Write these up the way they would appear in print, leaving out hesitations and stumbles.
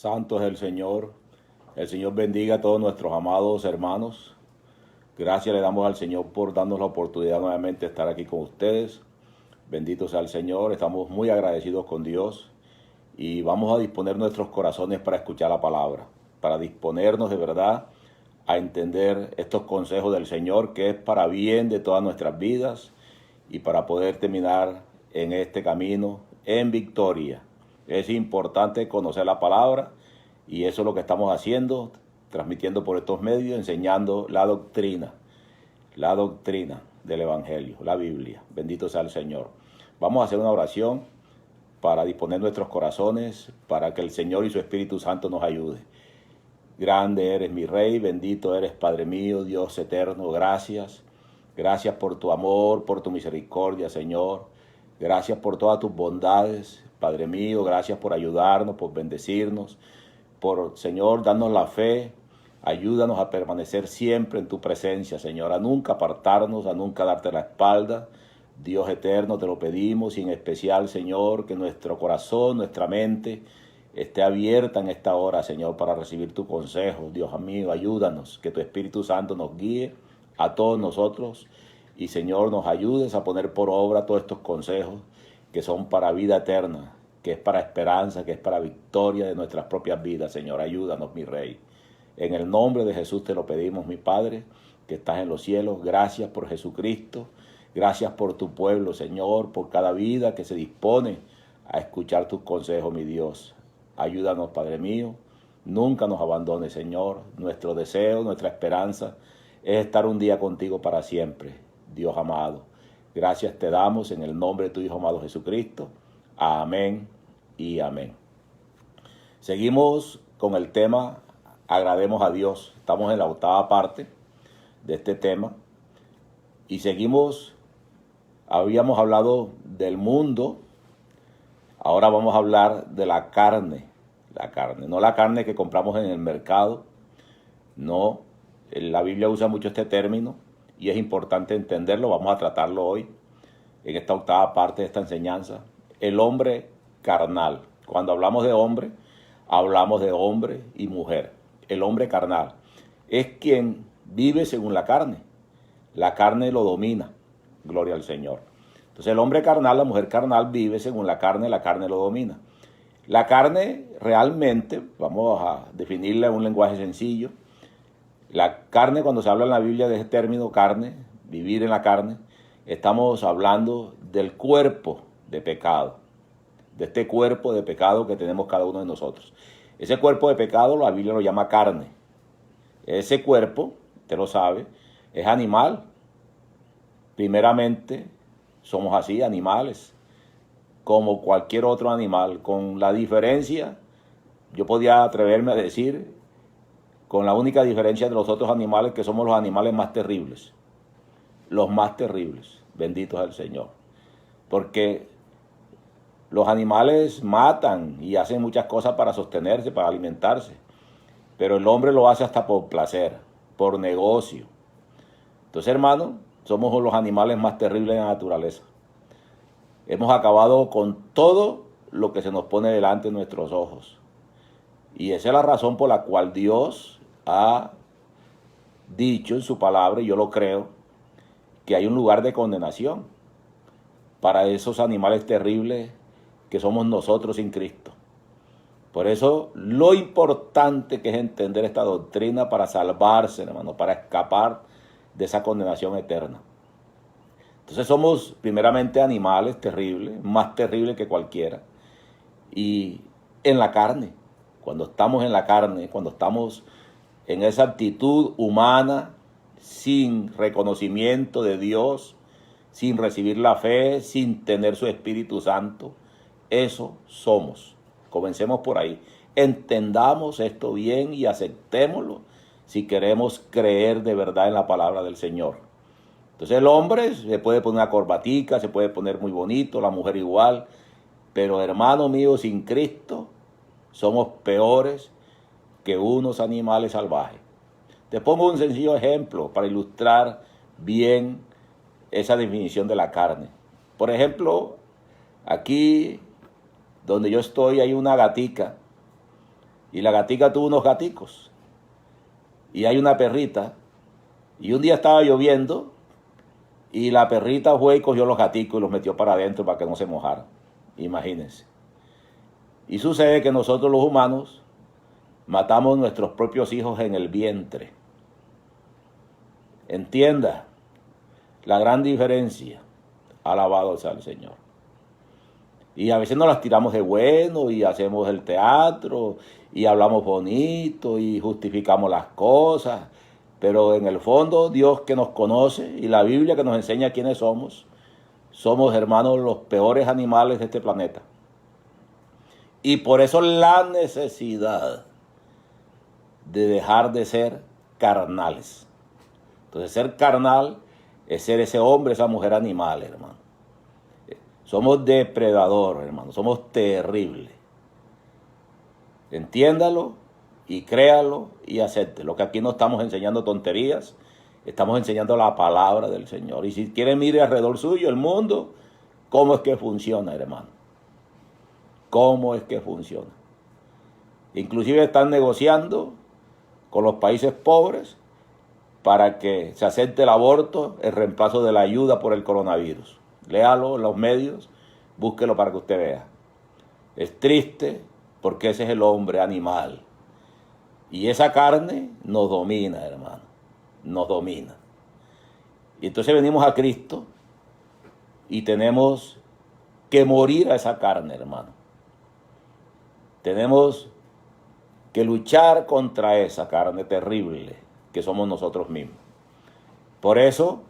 Santo es el Señor. El Señor bendiga a todos nuestros amados hermanos. Gracias le damos al Señor por darnos la oportunidad nuevamente de estar aquí con ustedes. Bendito sea el Señor. Estamos muy agradecidos con Dios y vamos a disponer nuestros corazones para escuchar la palabra, para disponernos de verdad a entender estos consejos del Señor, que es para bien de todas nuestras vidas y para poder terminar en este camino en victoria. Es importante conocer la palabra y eso es lo que estamos haciendo, transmitiendo por estos medios, enseñando la doctrina del Evangelio, la Biblia. Bendito sea el Señor. Vamos a hacer una oración para disponer nuestros corazones, para que el Señor y su Espíritu Santo nos ayude. Grande eres mi Rey, bendito eres Padre mío, Dios eterno, gracias. Gracias por tu amor, por tu misericordia, Señor. Gracias por todas tus bondades, Padre mío. Gracias por ayudarnos, por bendecirnos, por, Señor, darnos la fe. Ayúdanos a permanecer siempre en tu presencia, Señor, a nunca apartarnos, a nunca darte la espalda. Dios eterno, te lo pedimos y en especial, Señor, que nuestro corazón, nuestra mente esté abierta en esta hora, Señor, para recibir tu consejo. Dios mío, ayúdanos, que tu Espíritu Santo nos guíe a todos nosotros y, Señor, nos ayudes a poner por obra todos estos consejos que son para vida eterna, que es para esperanza, que es para victoria de nuestras propias vidas. Señor, ayúdanos, mi Rey. En el nombre de Jesús te lo pedimos, mi Padre, que estás en los cielos. Gracias por Jesucristo. Gracias por tu pueblo, Señor, por cada vida que se dispone a escuchar tus consejos, mi Dios. Ayúdanos, Padre mío. Nunca nos abandones, Señor. Nuestro deseo, nuestra esperanza es estar un día contigo para siempre, Dios amado. Gracias te damos en el nombre de tu Hijo amado Jesucristo. Amén y amén. Seguimos con el tema Agrademos a Dios. Estamos en la octava parte de este tema y seguimos. Habíamos hablado del mundo, ahora vamos a hablar de la carne, no la carne que compramos en el mercado, no. La Biblia usa mucho este término y es importante entenderlo. Vamos a tratarlo hoy en esta octava parte de esta enseñanza. El hombre carnal. Cuando hablamos de hombre y mujer. El hombre carnal es quien vive según la carne. La carne lo domina. Gloria al Señor. Entonces el hombre carnal, la mujer carnal vive según la carne lo domina. La carne realmente, vamos a definirla en un lenguaje sencillo. La carne, cuando se habla en la Biblia de ese término carne, vivir en la carne, estamos hablando del cuerpo de pecado, de este cuerpo de pecado que tenemos cada uno de nosotros. Ese cuerpo de pecado la Biblia lo llama carne. Ese cuerpo, usted lo sabe, es animal. Primeramente, somos así, animales, como cualquier otro animal, con la diferencia, yo podía atreverme a decir, con la única diferencia de los otros animales, que somos los animales más terribles. Los más terribles, bendito es el Señor. Porque los animales matan y hacen muchas cosas para sostenerse, para alimentarse. Pero el hombre lo hace hasta por placer, por negocio. Entonces, hermano, somos los animales más terribles de la naturaleza. Hemos acabado con todo lo que se nos pone delante de nuestros ojos. Y esa es la razón por la cual Dios ha dicho en su palabra, y yo lo creo, que hay un lugar de condenación para esos animales terribles que somos nosotros sin Cristo. Por eso lo importante que es entender esta doctrina para salvarse, hermano, para escapar de esa condenación eterna. Entonces somos primeramente animales terribles, más terribles que cualquiera. Y en la carne, cuando estamos en la carne, cuando estamos en esa actitud humana, sin reconocimiento de Dios, sin recibir la fe, sin tener su Espíritu Santo, eso somos. Comencemos por ahí. Entendamos esto bien y aceptémoslo si queremos creer de verdad en la palabra del Señor. Entonces el hombre se puede poner una corbatica, se puede poner muy bonito, la mujer igual, pero hermano mío, sin Cristo somos peores que unos animales salvajes. Te pongo un sencillo ejemplo para ilustrar bien esa definición de la carne. Por ejemplo, aquí donde yo estoy hay una gatica Y la gatica tuvo unos gaticos. Y hay una perrita. Y un día estaba lloviendo y la perrita fue y cogió los gaticos y los metió para adentro para que no se mojaran. Imagínense. Y sucede que nosotros los humanos matamos nuestros propios hijos en el vientre. Entienda la gran diferencia. Alabado sea el Señor. Y a veces nos las tiramos de bueno y hacemos el teatro y hablamos bonito y justificamos las cosas. Pero en el fondo, Dios que nos conoce y la Biblia que nos enseña quiénes somos, somos, hermanos, los peores animales de este planeta. Y por eso la necesidad de dejar de ser carnales. Entonces, ser carnal es ser ese hombre, esa mujer animal, hermano. Somos depredadores, hermano. Somos terribles. Entiéndalo y créalo y acéptelo. Que aquí no estamos enseñando tonterías. Estamos enseñando la palabra del Señor. Y si quieren mirar alrededor suyo, el mundo, ¿cómo es que funciona, hermano? ¿Cómo es que funciona? Inclusive están negociando con los países pobres para que se acepte el aborto en reemplazo de la ayuda por el coronavirus. Léalo en los medios, búsquelo para que usted vea. Es triste porque ese es el hombre animal. Y esa carne nos domina, hermano. Nos domina. Y entonces venimos a Cristo y tenemos que morir a esa carne, hermano. Tenemos que luchar contra esa carne terrible que somos nosotros mismos. Por eso,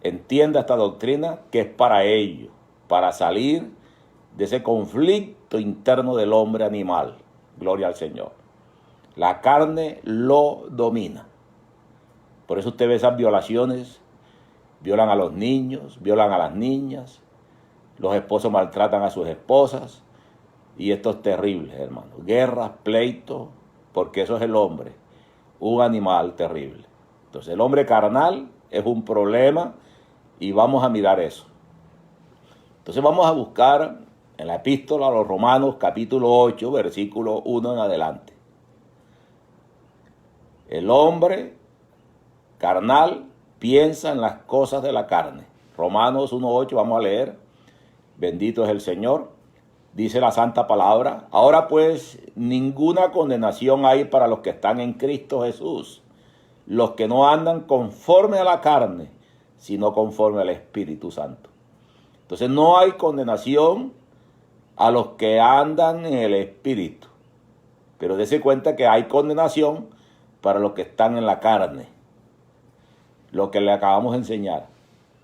entienda esta doctrina que es para ello, para salir de ese conflicto interno del hombre animal. Gloria al Señor. La carne lo domina. Por eso usted ve esas violaciones, violan a los niños, violan a las niñas, los esposos maltratan a sus esposas, y esto es terrible, hermano. Guerras, pleitos, porque eso es el hombre, un animal terrible. Entonces el hombre carnal es un problema y vamos a mirar eso. Entonces vamos a buscar en la epístola a los Romanos capítulo 8, versículo 1 en adelante. El hombre carnal piensa en las cosas de la carne. Romanos 1:8, vamos a leer. Bendito es el Señor. Dice la santa palabra: ahora pues ninguna condenación hay para los que están en Cristo Jesús, los que no andan conforme a la carne, sino conforme al Espíritu Santo. Entonces no hay condenación a los que andan en el Espíritu. Pero dése cuenta que hay condenación para los que están en la carne. Lo que le acabamos de enseñar.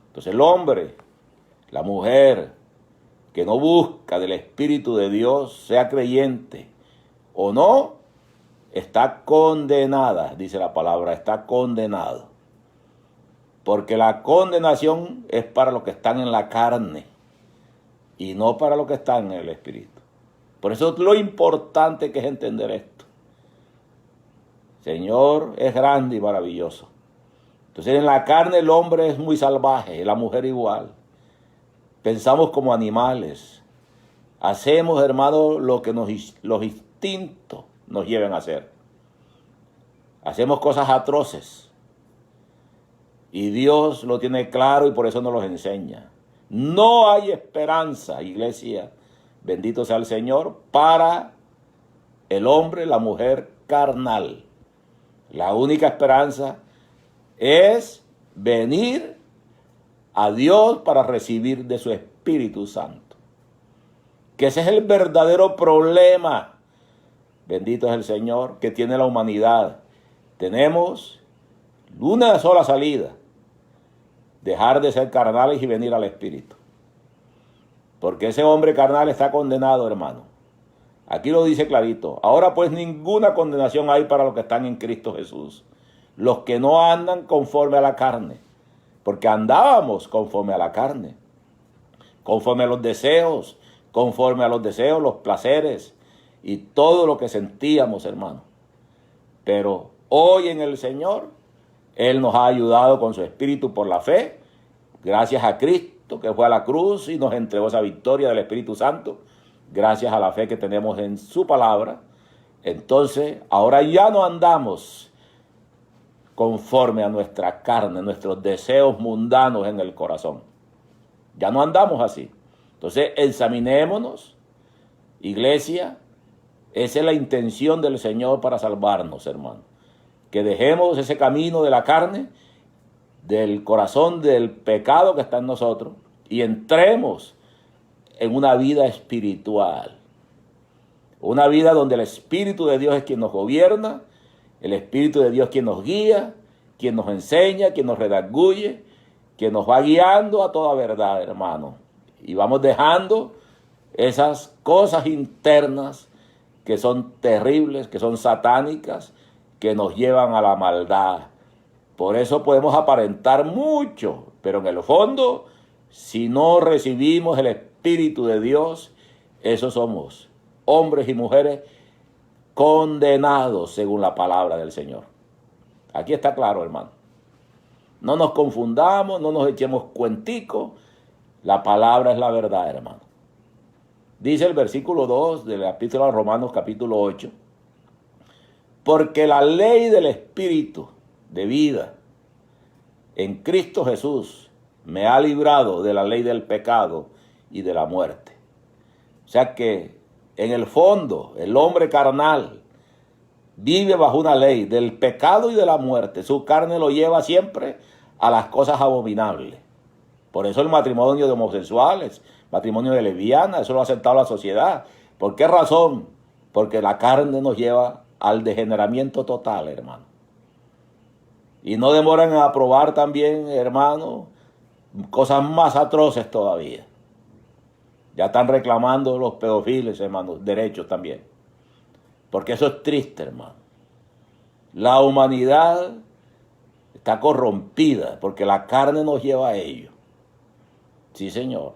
Entonces el hombre, la mujer, que no busca del Espíritu de Dios, sea creyente o no, está condenada, dice la palabra, está condenado. Porque la condenación es para los que están en la carne y no para los que están en el Espíritu. Por eso es lo importante que es entender esto. Señor es grande y maravilloso. Entonces en la carne el hombre es muy salvaje, la mujer igual. Pensamos como animales. Hacemos, hermano, lo que los instintos nos lleven a hacer. Hacemos cosas atroces. Y Dios lo tiene claro y por eso nos los enseña. No hay esperanza, iglesia, bendito sea el Señor, para el hombre, la mujer carnal. La única esperanza es venir a Dios para recibir de su Espíritu Santo. Que ese es el verdadero problema, bendito es el Señor, que tiene la humanidad. Tenemos una sola salida: dejar de ser carnales y venir al Espíritu. Porque ese hombre carnal está condenado, hermano. Aquí lo dice clarito: ahora pues ninguna condenación hay para los que están en Cristo Jesús, los que no andan conforme a la carne. Porque andábamos conforme a la carne, conforme a los deseos, los placeres y todo lo que sentíamos, hermano. Pero hoy en el Señor, Él nos ha ayudado con su Espíritu por la fe, gracias a Cristo que fue a la cruz y nos entregó esa victoria del Espíritu Santo, gracias a la fe que tenemos en su palabra, entonces ahora ya no andamos conforme a nuestra carne, nuestros deseos mundanos en el corazón. Ya no andamos así. Entonces examinémonos, iglesia. Esa es la intención del Señor para salvarnos, hermano. Que dejemos ese camino de la carne, del corazón, del pecado que está en nosotros, y entremos en una vida espiritual. Una vida donde el Espíritu de Dios es quien nos gobierna, el Espíritu de Dios quien nos guía, quien nos enseña, quien nos redarguye, quien nos va guiando a toda verdad, hermano. Y vamos dejando esas cosas internas que son terribles, que son satánicas, que nos llevan a la maldad. Por eso podemos aparentar mucho, pero en el fondo, si no recibimos el Espíritu de Dios, esos somos hombres y mujeres condenados según la palabra del Señor. Aquí está claro, hermano. No nos confundamos, no nos echemos cuenticos. La palabra es la verdad, hermano. Dice el versículo 2 del epístola a Romanos capítulo 8. Porque la ley del Espíritu de vida en Cristo Jesús me ha librado de la ley del pecado y de la muerte. O sea que en el fondo el hombre carnal vive bajo una ley del pecado y de la muerte. Su carne lo lleva siempre a las cosas abominables. Por eso el matrimonio de homosexuales, matrimonio de lesbianas, eso lo ha aceptado la sociedad. ¿Por qué razón? Porque la carne nos lleva al degeneramiento total, hermano. Y no demoran en aprobar también, hermano, cosas más atroces todavía. Ya están reclamando los pedofiles, hermano, derechos también. Porque eso es triste, hermano. La humanidad está corrompida porque la carne nos lleva a ello. Sí, Señor.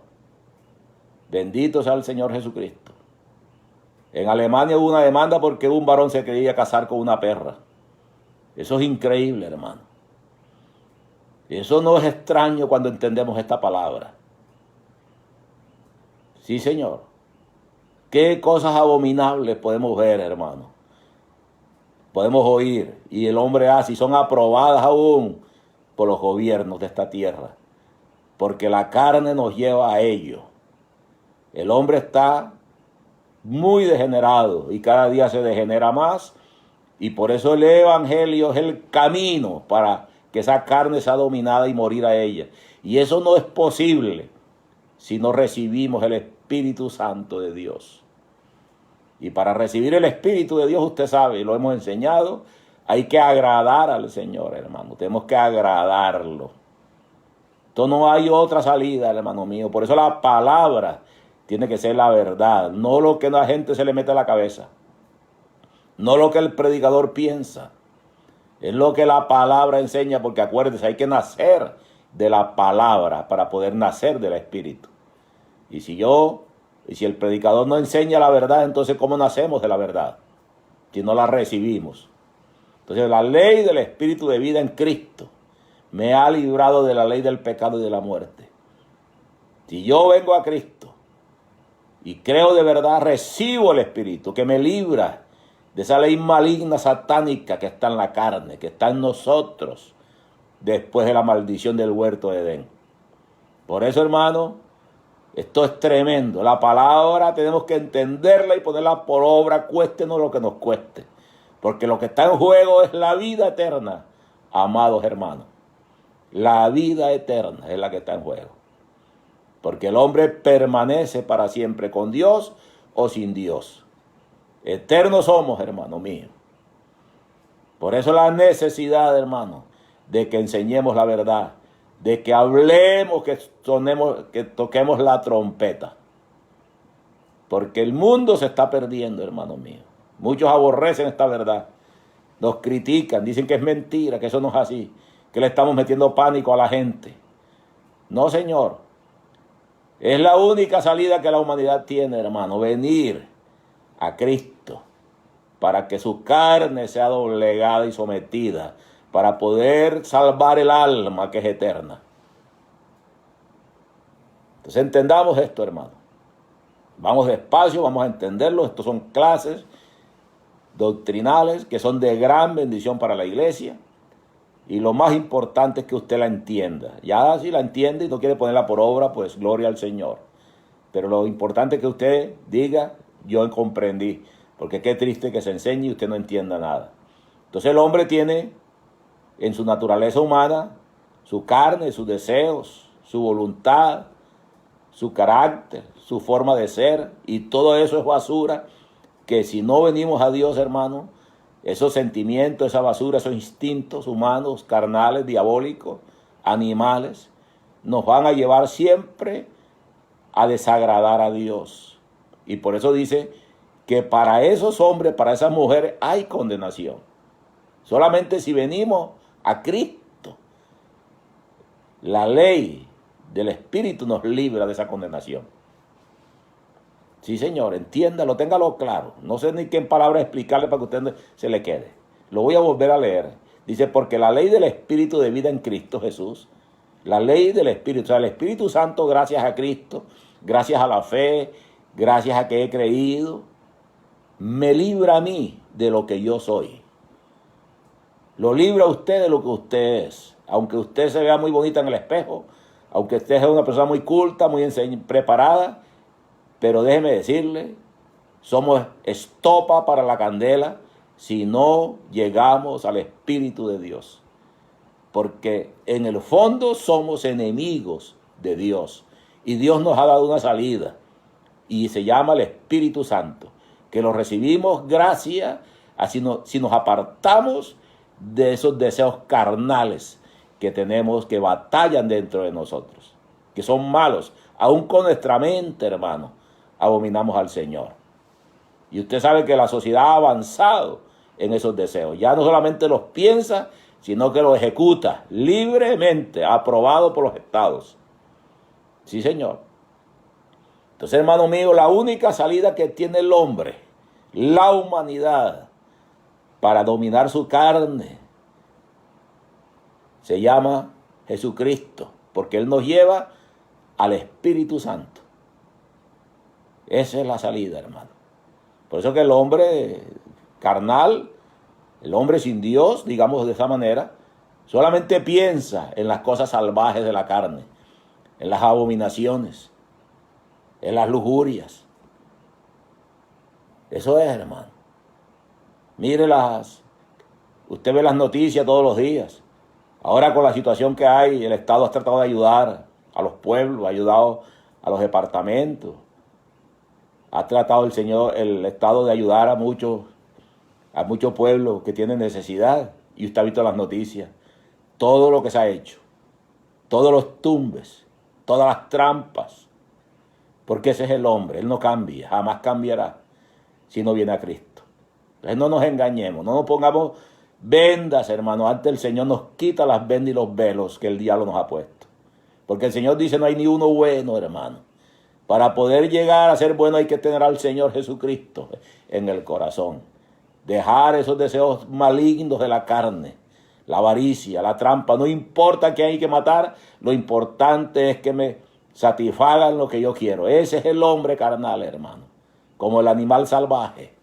Bendito sea el Señor Jesucristo. En Alemania hubo una demanda porque un varón se quería casar con una perra. Eso es increíble, hermano. Eso no es extraño cuando entendemos esta palabra. Sí, Señor. Qué cosas abominables podemos ver, hermano. Podemos oír. Y el hombre hace, y son aprobadas aún por los gobiernos de esta tierra. Porque la carne nos lleva a ello. El hombre está muy degenerado y cada día se degenera más. Y por eso el evangelio es el camino para que esa carne sea dominada y morir a ella. Y eso no es posible si no recibimos el Espíritu Santo de Dios. Y para recibir el Espíritu de Dios, usted sabe, y lo hemos enseñado, hay que agradar al Señor, hermano. Tenemos que agradarlo. Entonces no hay otra salida, hermano mío. Por eso la palabra tiene que ser la verdad, no lo que la gente se le mete a la cabeza. No lo que el predicador piensa. Es lo que la palabra enseña, porque acuérdense, hay que nacer de la palabra para poder nacer del Espíritu. Y si el predicador no enseña la verdad, entonces ¿cómo nacemos de la verdad? Si no la recibimos. Entonces la ley del Espíritu de vida en Cristo me ha librado de la ley del pecado y de la muerte. Si yo vengo a Cristo y creo de verdad, recibo el Espíritu que me libra de esa ley maligna satánica que está en la carne, que está en nosotros después de la maldición del huerto de Edén. Por eso, hermano, esto es tremendo. La palabra tenemos que entenderla y ponerla por obra, cuéstenos lo que nos cueste. Porque lo que está en juego es la vida eterna, amados hermanos. La vida eterna es la que está en juego. Porque el hombre permanece para siempre con Dios o sin Dios. Eternos somos, hermano mío. Por eso la necesidad, hermano, de que enseñemos la verdad, de que hablemos, que toquemos la trompeta. Porque el mundo se está perdiendo, hermano mío. Muchos aborrecen esta verdad. Nos critican, dicen que es mentira, que eso no es así, que le estamos metiendo pánico a la gente. No, Señor. Es la única salida que la humanidad tiene, hermano, venir a Cristo para que su carne sea doblegada y sometida, para poder salvar el alma que es eterna. Entonces entendamos esto, hermano. Vamos despacio, vamos a entenderlo. Estos son clases doctrinales que son de gran bendición para la iglesia. Y lo más importante es que usted la entienda. Ya si la entiende y no quiere ponerla por obra, pues gloria al Señor. Pero lo importante es que usted diga, yo comprendí. Porque qué triste que se enseñe y usted no entienda nada. Entonces el hombre tiene en su naturaleza humana su carne, sus deseos, su voluntad, su carácter, su forma de ser. Y todo eso es basura que si no venimos a Dios, hermano, esos sentimientos, esa basura, esos instintos humanos, carnales, diabólicos, animales, nos van a llevar siempre a desagradar a Dios. Y por eso dice que para esos hombres, para esas mujeres, hay condenación. Solamente si venimos a Cristo, la ley del Espíritu nos libra de esa condenación. Sí, señor, entiéndalo, téngalo claro. No sé ni qué en palabras explicarle para que usted se le quede. Lo voy a volver a leer. Dice, porque la ley del Espíritu de vida en Cristo Jesús, la ley del Espíritu, o sea, el Espíritu Santo, gracias a Cristo, gracias a la fe, gracias a que he creído, me libra a mí de lo que yo soy. Lo libra a usted de lo que usted es. Aunque usted se vea muy bonita en el espejo, aunque usted sea una persona muy culta, muy preparada, pero déjeme decirle, somos estopa para la candela si no llegamos al Espíritu de Dios. Porque en el fondo somos enemigos de Dios. Y Dios nos ha dado una salida. Y se llama el Espíritu Santo. Que lo recibimos gracias a si nos apartamos de esos deseos carnales que tenemos, que batallan dentro de nosotros. Que son malos. Aún con nuestra mente, hermano, abominamos al Señor. Y usted sabe que la sociedad ha avanzado en esos deseos. Ya no solamente los piensa, sino que los ejecuta libremente, aprobado por los estados. Sí, señor. Entonces, hermano mío, la única salida que tiene el hombre, la humanidad, para dominar su carne, se llama Jesucristo, porque Él nos lleva al Espíritu Santo. Esa es la salida, hermano. Por eso que el hombre carnal, el hombre sin Dios, digamos de esa manera, solamente piensa en las cosas salvajes de la carne, en las abominaciones, en las lujurias. Eso es, hermano. Mire usted ve las noticias todos los días. Ahora con la situación que hay, el Estado ha tratado de ayudar a los pueblos, ha ayudado a los departamentos. Ha tratado el Estado de ayudar a muchos pueblos que tienen necesidad. Y usted ha visto las noticias. Todo lo que se ha hecho. Todos los tumbes. Todas las trampas. Porque ese es el hombre. Él no cambia. Jamás cambiará si no viene a Cristo. Entonces no nos engañemos. No nos pongamos vendas, hermano. Antes el Señor nos quita las vendas y los velos que el diablo nos ha puesto. Porque el Señor dice no hay ni uno bueno, hermano. Para poder llegar a ser bueno hay que tener al Señor Jesucristo en el corazón. Dejar esos deseos malignos de la carne, la avaricia, la trampa. No importa que hay que matar, lo importante es que me satisfagan lo que yo quiero. Ese es el hombre carnal, hermano. Como el animal salvaje.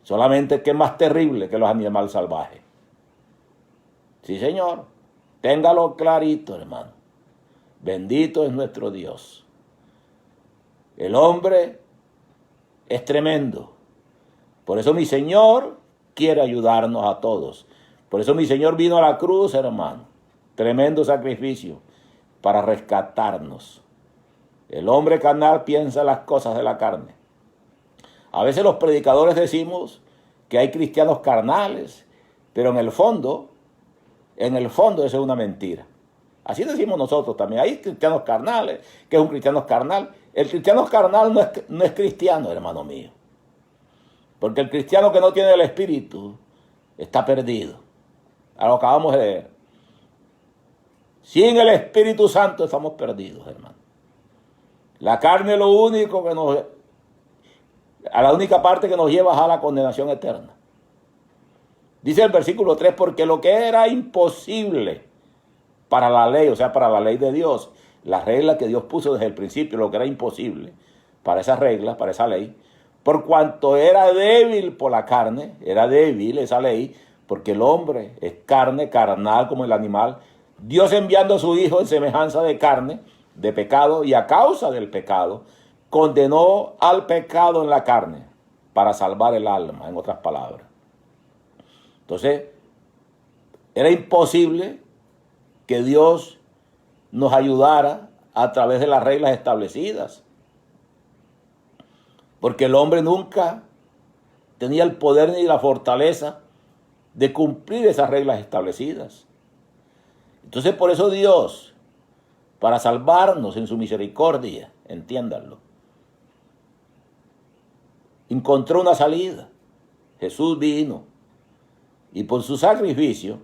Solamente que es más terrible que los animales salvajes. Sí, señor. Téngalo clarito, hermano. Bendito es nuestro Dios. El hombre es tremendo. Por eso mi Señor quiere ayudarnos a todos. Por eso mi Señor vino a la cruz, hermano. Tremendo sacrificio para rescatarnos. El hombre carnal piensa las cosas de la carne. A veces los predicadores decimos que hay cristianos carnales, pero en el fondo eso es una mentira. Así decimos nosotros también. Hay cristianos carnales. ¿Qué es un cristiano carnal? El cristiano carnal no es cristiano, hermano mío. Porque el cristiano que no tiene el Espíritu está perdido. A lo acabamos de leer. Sin el Espíritu Santo estamos perdidos, hermano. La carne es lo único que a la única parte que nos lleva a la condenación eterna. Dice el versículo 3, porque lo que era imposible para la ley, o sea, para la ley de Dios, la regla que Dios puso desde el principio, lo que era imposible para esas reglas, para esa ley, Por cuanto era débil por la carne, era débil esa ley, porque el hombre es carne, carnal como el animal, Dios enviando a su Hijo en semejanza de carne, de pecado, y a causa del pecado, condenó al pecado en la carne para salvar el alma, en otras palabras. Entonces, era imposible que Dios nos ayudara a través de las reglas establecidas, porque el hombre nunca tenía el poder ni la fortaleza de cumplir esas reglas establecidas. Entonces, por eso Dios, para salvarnos en su misericordia, entiéndanlo, encontró una salida. Jesús vino y por su sacrificio,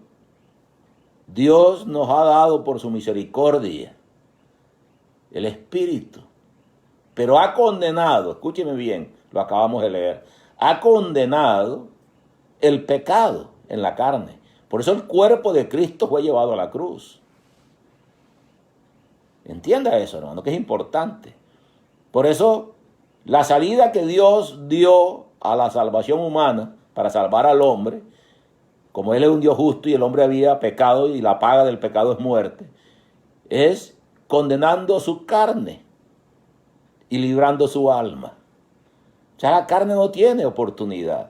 Dios nos ha dado por su misericordia el Espíritu, pero ha condenado, escúcheme bien, lo acabamos de leer, ha condenado el pecado en la carne. Por eso el cuerpo de Cristo fue llevado a la cruz. Entienda eso, hermano, que es importante. Por eso la salida que Dios dio a la salvación humana para salvar al hombre, como Él es un Dios justo y el hombre había pecado y la paga del pecado es muerte, es condenando su carne y librando su alma. O sea, la carne no tiene oportunidad.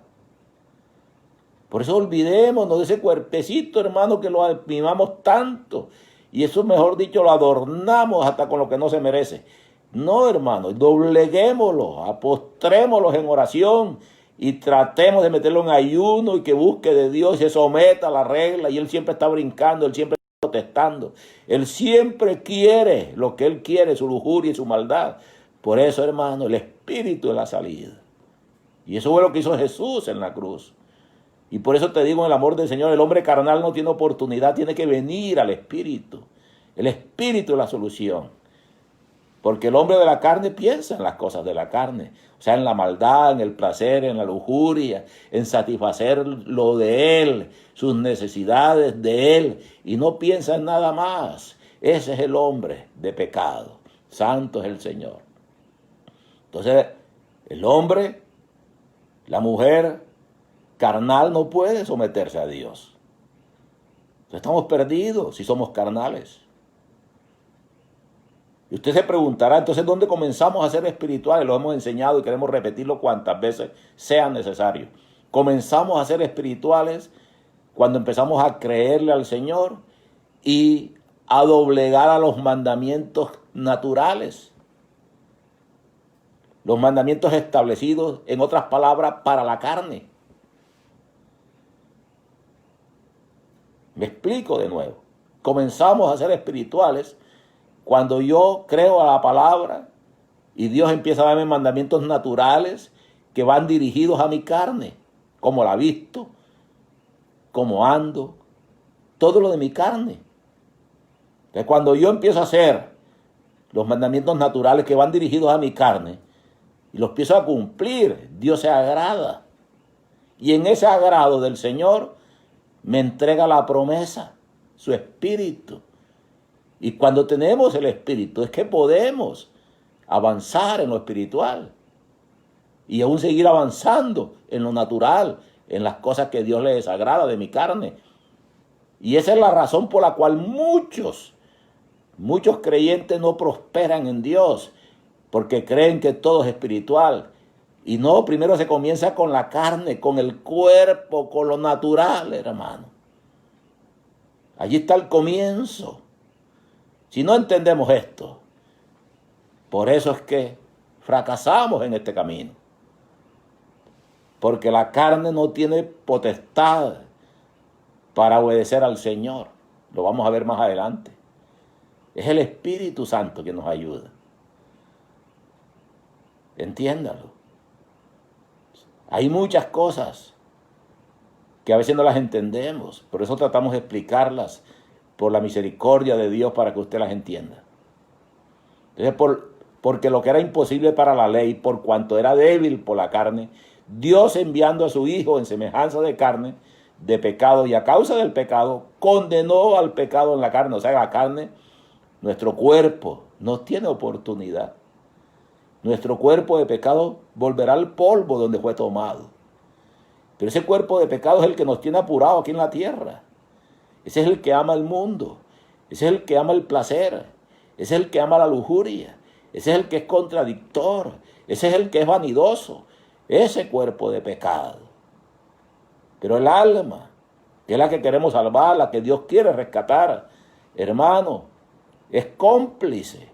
Por eso olvidémonos de ese cuerpecito, hermano, que lo mimamos tanto. Y eso, mejor dicho, lo adornamos hasta con lo que no se merece. No, hermano, dobleguémoslo, apostrémoslo en oración y tratemos de meterlo en ayuno y que busque de Dios y se someta a la regla. Y Él siempre está brincando, Él siempre está protestando. Él siempre quiere lo que Él quiere, su lujuria y su maldad. Por eso, hermano, el Espíritu es la salida. Y eso fue lo que hizo Jesús en la cruz. Y por eso te digo, en el amor del Señor, el hombre carnal no tiene oportunidad, tiene que venir al Espíritu. El Espíritu es la solución. Porque el hombre de la carne piensa en las cosas de la carne. O sea, en la maldad, en el placer, en la lujuria, en satisfacer lo de él, sus necesidades de él. Y no piensa en nada más. Ese es el hombre de pecado. Santo es el Señor. Entonces, el hombre, la mujer carnal no puede someterse a Dios. Entonces estamos perdidos si somos carnales. Y usted se preguntará, entonces, ¿dónde comenzamos a ser espirituales? Lo hemos enseñado y queremos repetirlo cuantas veces sea necesario. Comenzamos a ser espirituales cuando empezamos a creerle al Señor y a doblegar a los mandamientos naturales. Los mandamientos establecidos, en otras palabras, para la carne. Me explico de nuevo. Comenzamos a ser espirituales cuando yo creo a la palabra y Dios empieza a darme mandamientos naturales que van dirigidos a mi carne, como la visto, como ando, todo lo de mi carne. Entonces, cuando yo empiezo a hacer los mandamientos naturales que van dirigidos a mi carne y los empiezo a cumplir, Dios se agrada. Y en ese agrado del Señor me entrega la promesa, su Espíritu. Y cuando tenemos el Espíritu es que podemos avanzar en lo espiritual y aún seguir avanzando en lo natural, en las cosas que Dios le desagrada de mi carne. Y esa es la razón por la cual muchos creyentes no prosperan en Dios, porque creen que todo es espiritual. Y no, primero se comienza con la carne, con el cuerpo, con lo natural, hermano. Allí está el comienzo. Si no entendemos esto, por eso es que fracasamos en este camino. Porque la carne no tiene potestad para obedecer al Señor. Lo vamos a ver más adelante. Es el Espíritu Santo que nos ayuda. Entiéndalo. Hay muchas cosas que a veces no las entendemos. Por eso tratamos de explicarlas por la misericordia de Dios para que usted las entienda. Entonces, porque lo que era imposible para la ley, por cuanto era débil por la carne, Dios enviando a su Hijo en semejanza de carne, de pecado, y a causa del pecado, condenó al pecado en la carne. O sea, la carne, nuestro cuerpo, no tiene oportunidad. nuestro cuerpo de pecado volverá al polvo donde fue tomado. Pero ese cuerpo de pecado es el que nos tiene apurado aquí en la tierra. Ese es el que ama el mundo. Ese es el que ama el placer. Ese es el que ama la lujuria. Ese es el que es contradictor. Ese es el que es vanidoso. Ese cuerpo de pecado. Pero el alma, que es la que queremos salvar, la que Dios quiere rescatar, hermano, es cómplice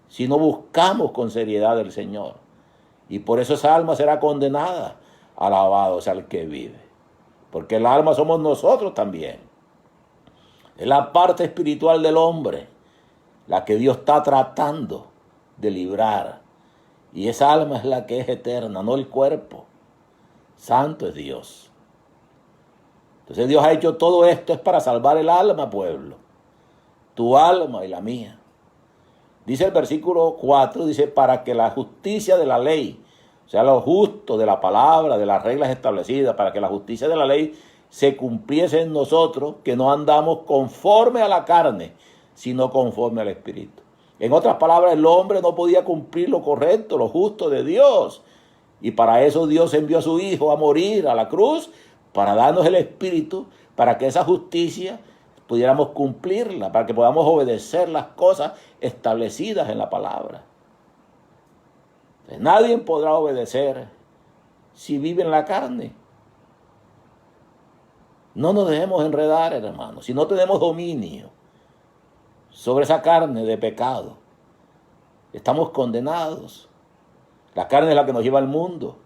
si no buscamos con seriedad el Señor. Y por eso esa alma será condenada. Alabado sea el que vive. Porque el alma somos nosotros también. Es la parte espiritual del hombre, la que Dios está tratando de librar. Y esa alma es la que es eterna, no el cuerpo. Santo es Dios. Entonces Dios ha hecho todo esto es para salvar el alma, pueblo. Tu alma y la mía. Dice el versículo 4, dice, para que la justicia de la ley, o sea, lo justo de la palabra, de las reglas establecidas, para que la justicia de la ley se cumpliese en nosotros, que no andamos conforme a la carne, sino conforme al Espíritu. En otras palabras, el hombre no podía cumplir lo correcto, lo justo de Dios. Y para eso Dios envió a su Hijo a morir a la cruz, para darnos el Espíritu, para que esa justicia pudiéramos cumplirla, para que podamos obedecer las cosas establecidas en la palabra. Entonces, nadie podrá obedecer si vive en la carne. No nos dejemos enredar, hermanos. Si no tenemos dominio sobre esa carne de pecado, estamos condenados. La carne es la que nos lleva al mundo.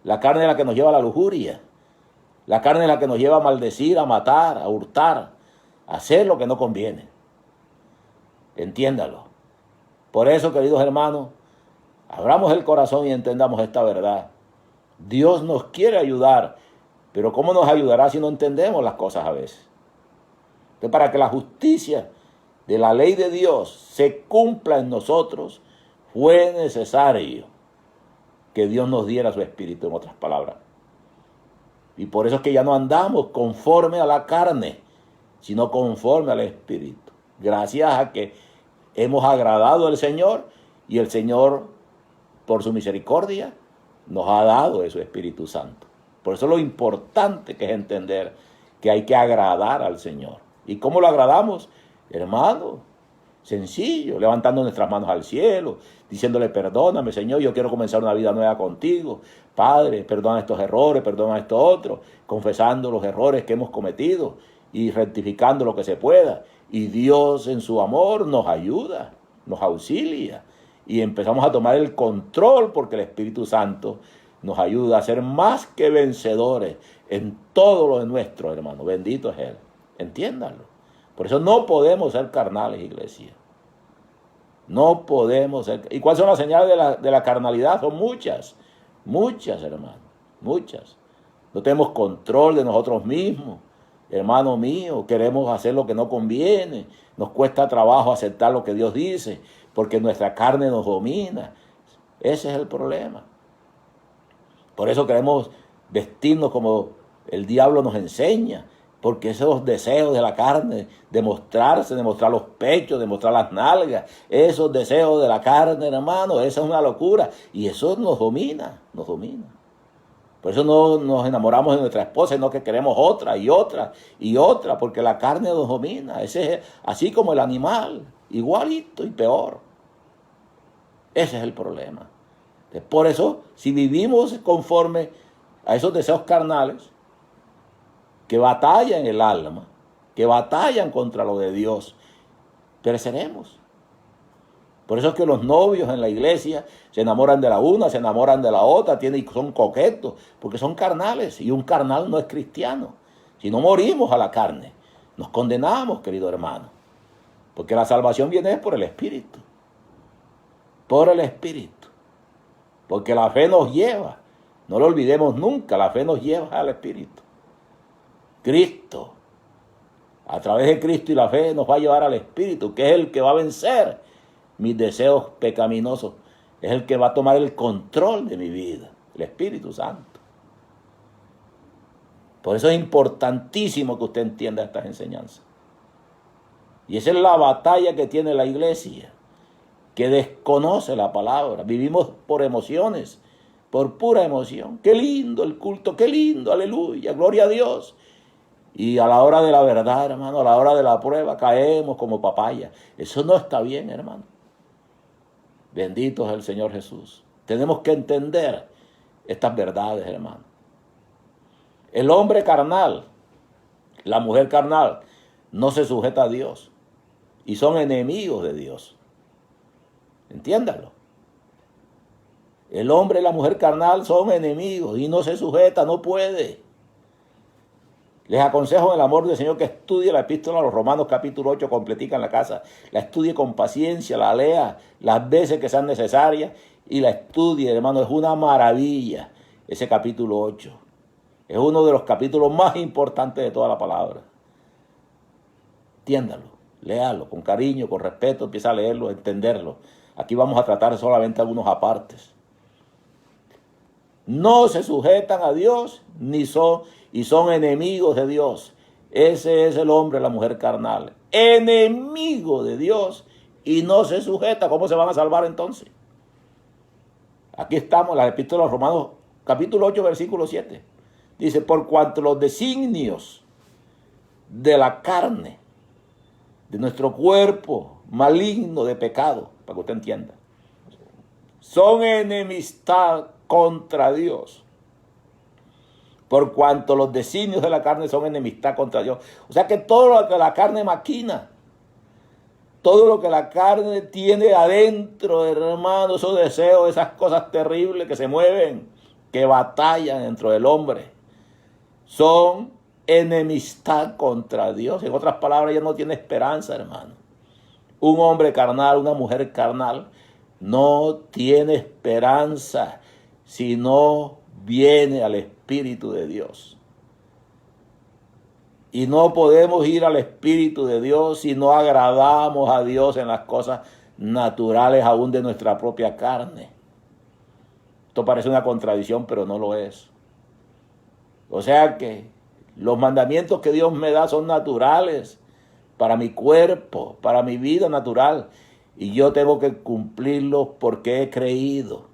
La carne es la que nos lleva a la lujuria. La carne es la que nos lleva a maldecir, a matar, a hurtar, a hacer lo que no conviene. Entiéndalo. Por eso, queridos hermanos, abramos el corazón y entendamos esta verdad. Dios nos quiere ayudar, pero ¿cómo nos ayudará si no entendemos las cosas a veces? Entonces, para que la justicia de la ley de Dios se cumpla en nosotros, fue necesario que Dios nos diera su Espíritu, en otras palabras. Y por eso es que ya no andamos conforme a la carne, sino conforme al Espíritu. Gracias a que hemos agradado al Señor y el Señor, por su misericordia, nos ha dado de su Espíritu Santo. Por eso lo importante que es entender que hay que agradar al Señor. ¿Y cómo lo agradamos? Hermano, sencillo, levantando nuestras manos al cielo, diciéndole, perdóname, Señor, yo quiero comenzar una vida nueva contigo. Padre, perdona estos errores, perdona estos otros, confesando los errores que hemos cometido y rectificando lo que se pueda. Y Dios en su amor nos ayuda, nos auxilia y empezamos a tomar el control porque el Espíritu Santo nos ayuda a ser más que vencedores en todo lo de nuestro, hermano. Bendito es Él. Entiéndanlo. Por eso no podemos ser carnales, iglesia. No podemos ser. ¿Y cuáles son las señales de la carnalidad? Son muchas, hermano, muchas. No tenemos control de nosotros mismos. Hermano mío, queremos hacer lo que no conviene. Nos cuesta trabajo aceptar lo que Dios dice, porque nuestra carne nos domina. Ese es el problema. Por eso queremos vestirnos como el diablo nos enseña, porque esos deseos de la carne, de mostrarse, de mostrar los pechos, de mostrar las nalgas, esos deseos de la carne, hermano, esa es una locura. Y eso nos domina, nos domina. Por eso no nos enamoramos de nuestra esposa, sino que queremos otra y otra y otra, porque la carne nos domina. Ese es así como el animal, igualito y peor. Ese es el problema. Por eso, si vivimos conforme a esos deseos carnales, que batallan el alma, que batallan contra lo de Dios, pereceremos. Por eso es que los novios en la iglesia se enamoran de la una, se enamoran de la otra, son coquetos, porque son carnales, y un carnal no es cristiano. Si no morimos a la carne, nos condenamos, querido hermano, porque la salvación viene por el Espíritu, porque la fe nos lleva, no lo olvidemos nunca, la fe nos lleva al Espíritu. Cristo, a través de Cristo y la fe nos va a llevar al Espíritu, que es el que va a vencer mis deseos pecaminosos, es el que va a tomar el control de mi vida, el Espíritu Santo. Por eso es importantísimo que usted entienda estas enseñanzas. Y esa es la batalla que tiene la iglesia, que desconoce la palabra. Vivimos por emociones, por pura emoción. Qué lindo el culto, qué lindo, aleluya, gloria a Dios. Y a la hora de la verdad, hermano, a la hora de la prueba, caemos como papaya. Eso no está bien, hermano. Bendito es el Señor Jesús. Tenemos que entender estas verdades, hermano. El hombre carnal, la mujer carnal, no se sujeta a Dios y son enemigos de Dios. Entiéndalo. El hombre y la mujer carnal son enemigos y no se sujeta, no puede. Les aconsejo en el amor del Señor que estudie la epístola a los Romanos capítulo 8 completica en la casa. La estudie con paciencia, la lea las veces que sean necesarias y la estudie, hermano. Es una maravilla ese capítulo 8. Es uno de los capítulos más importantes de toda la palabra. Entiéndalo, léalo con cariño, con respeto, empieza a leerlo, a entenderlo. Aquí vamos a tratar solamente algunos apartes. No se sujetan a Dios y son enemigos de Dios. Ese es el hombre, la mujer carnal. Enemigo de Dios y no se sujeta. ¿Cómo se van a salvar entonces? Aquí estamos en la epístola de Romanos capítulo 8 versículo 7. Dice, por cuanto los designios de la carne, de nuestro cuerpo maligno de pecado, para que usted entienda, son enemistad contra Dios. Por cuanto los designios de la carne son enemistad contra Dios. O sea que todo lo que la carne maquina, todo lo que la carne tiene adentro, hermano, esos deseos, esas cosas terribles que se mueven, que batallan dentro del hombre, son enemistad contra Dios. En otras palabras, ya no tiene esperanza, hermano. Un hombre carnal, una mujer carnal, no tiene esperanza si no viene al Espíritu de Dios. Y no podemos ir al Espíritu de Dios si no agradamos a Dios en las cosas naturales aún de nuestra propia carne. Esto parece una contradicción, pero no lo es. O sea que los mandamientos que Dios me da son naturales para mi cuerpo, para mi vida natural. Y yo tengo que cumplirlos porque he creído.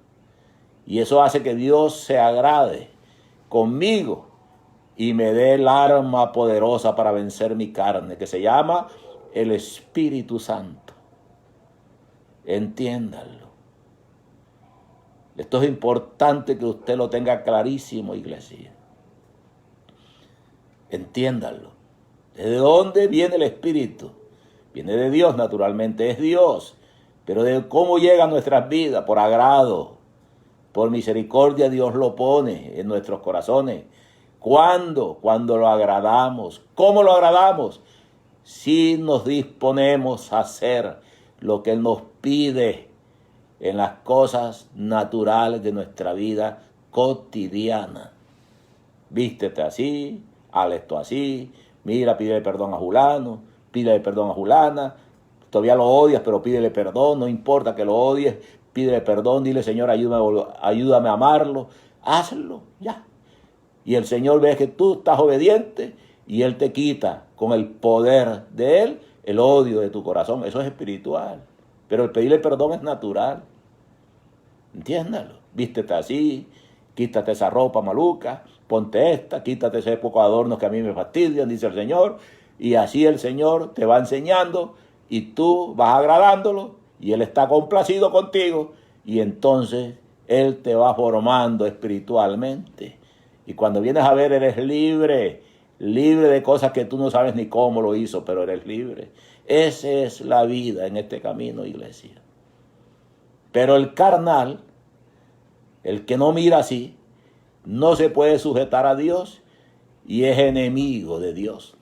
Y eso hace que Dios se agrade conmigo y me dé el arma poderosa para vencer mi carne, que se llama el Espíritu Santo. Entiéndanlo. Esto es importante que usted lo tenga clarísimo, iglesia. Entiéndanlo. ¿De dónde viene el Espíritu? Viene de Dios, naturalmente, es Dios. Pero de cómo llega a nuestras vidas, por agrado, por misericordia, Dios lo pone en nuestros corazones. ¿Cuándo? Cuando lo agradamos. ¿Cómo lo agradamos? Si nos disponemos a hacer lo que Él nos pide en las cosas naturales de nuestra vida cotidiana. Vístete así, haz esto así, mira, pídele perdón a fulano, pídele perdón a fulana, todavía lo odias, pero pídele perdón, no importa que lo odies, pídele perdón, dile, Señor, ayúdame a amarlo, hazlo, ya. Y el Señor ve que tú estás obediente y Él te quita con el poder de Él el odio de tu corazón. Eso es espiritual, pero el pedirle perdón es natural. Entiéndalo, vístete así, quítate esa ropa maluca, ponte esta, quítate ese poco adornos que a mí me fastidian, dice el Señor, y así el Señor te va enseñando y tú vas agradándolo y Él está complacido contigo y entonces Él te va formando espiritualmente. Y cuando vienes a ver, eres libre, libre de cosas que tú no sabes ni cómo lo hizo, pero eres libre. Esa es la vida en este camino, iglesia. Pero el carnal, el que no mira así, no se puede sujetar a Dios y es enemigo de Dios.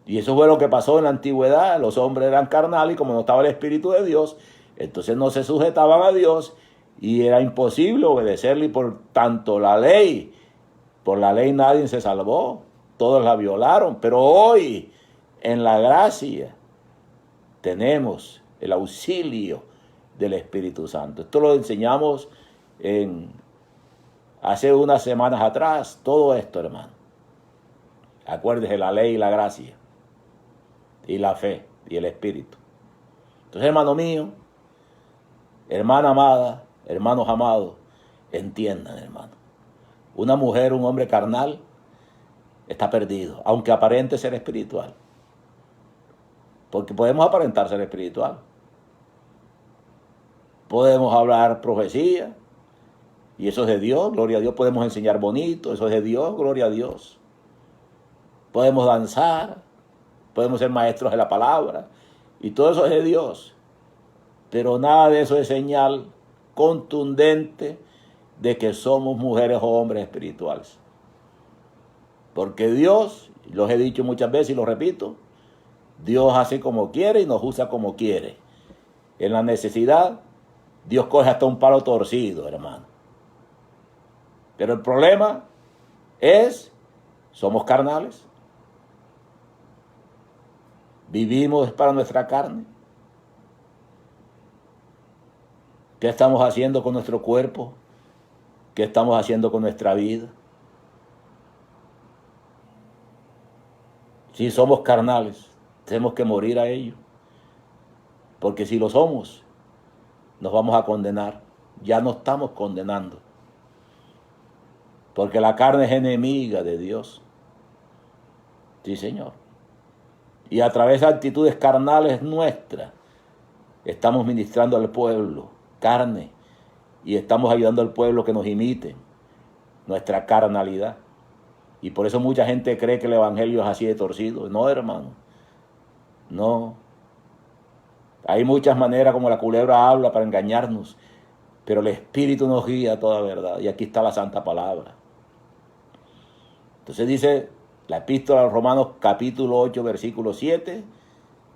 Y eso fue lo que pasó en la antigüedad. Los hombres eran carnales y como no estaba el Espíritu de Dios, entonces no se sujetaban a Dios y era imposible obedecerle y por tanto por la ley nadie se salvó, todos la violaron. Pero hoy en la gracia tenemos el auxilio del Espíritu Santo. Esto lo enseñamos hace unas semanas atrás, todo esto, hermano. Acuérdese, la ley y la gracia, y la fe, y el Espíritu. Entonces, hermano mío, hermana amada, hermanos amados, entiendan, hermano. Una mujer, un hombre carnal, está perdido, aunque aparente ser espiritual. Porque podemos aparentar ser espiritual. Podemos hablar profecía, y eso es de Dios, gloria a Dios. Podemos enseñar bonito, eso es de Dios, gloria a Dios. Podemos danzar, podemos ser maestros de la palabra, y todo eso es de Dios. Pero nada de eso es señal contundente de que somos mujeres o hombres espirituales. Porque Dios, los he dicho muchas veces y lo repito, Dios hace como quiere y nos usa como quiere. En la necesidad, Dios coge hasta un palo torcido, hermano. Pero el problema es, somos carnales. Vivimos para nuestra carne. ¿Qué estamos haciendo con nuestro cuerpo? ¿Qué estamos haciendo con nuestra vida? Si somos carnales, tenemos que morir a ello. Porque si lo somos, nos vamos a condenar. Ya no estamos condenando. Porque la carne es enemiga de Dios. Sí, Señor. Y a través de actitudes carnales nuestras, estamos ministrando al pueblo carne. Y estamos ayudando al pueblo que nos imite nuestra carnalidad. Y por eso mucha gente cree que el evangelio es así de torcido. No, hermano. No. Hay muchas maneras como la culebra habla para engañarnos. Pero el Espíritu nos guía a toda verdad. Y aquí está la santa palabra. Entonces dice la epístola a los Romanos capítulo 8 versículo 7.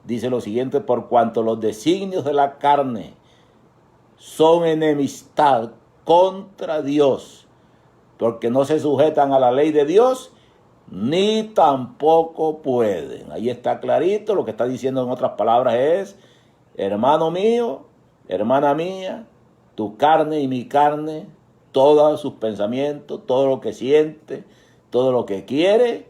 Dice lo siguiente: por cuanto los designios de la carne son enemistad contra Dios, porque no se sujetan a la ley de Dios, ni tampoco pueden. Ahí está clarito. Lo que está diciendo en otras palabras es: hermano mío, hermana mía, tu carne y mi carne, todos sus pensamientos, todo lo que siente, todo lo que quiere,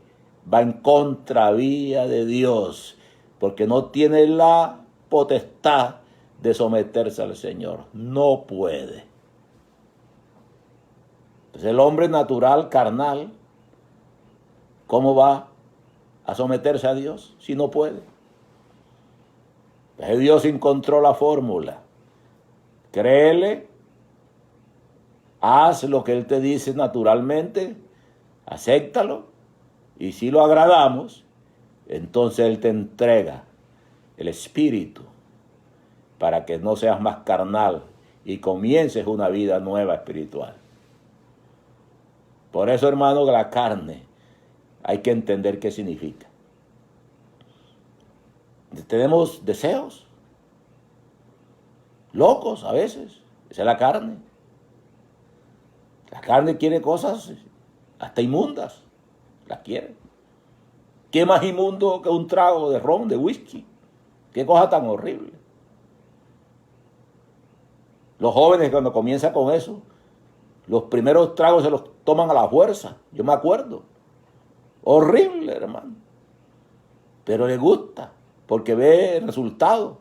va en contravía de Dios, porque no tiene la potestad de someterse al Señor. No puede. Pues el hombre natural, carnal, ¿cómo va a someterse a Dios si no puede? Pues Dios encontró la fórmula. Créele, haz lo que Él te dice naturalmente, acéptalo, y si lo agradamos, entonces Él te entrega el Espíritu para que no seas más carnal y comiences una vida nueva espiritual. Por eso, hermano, la carne hay que entender qué significa. Tenemos deseos locos a veces. Esa es la carne. La carne quiere cosas hasta inmundas. Las quiere. ¿Qué más inmundo que un trago de ron, de whisky? Qué cosa tan horrible. Los jóvenes cuando comienzan con eso, los primeros tragos se los toman a la fuerza. Yo me acuerdo. Horrible, hermano. Pero le gusta, porque ve el resultado.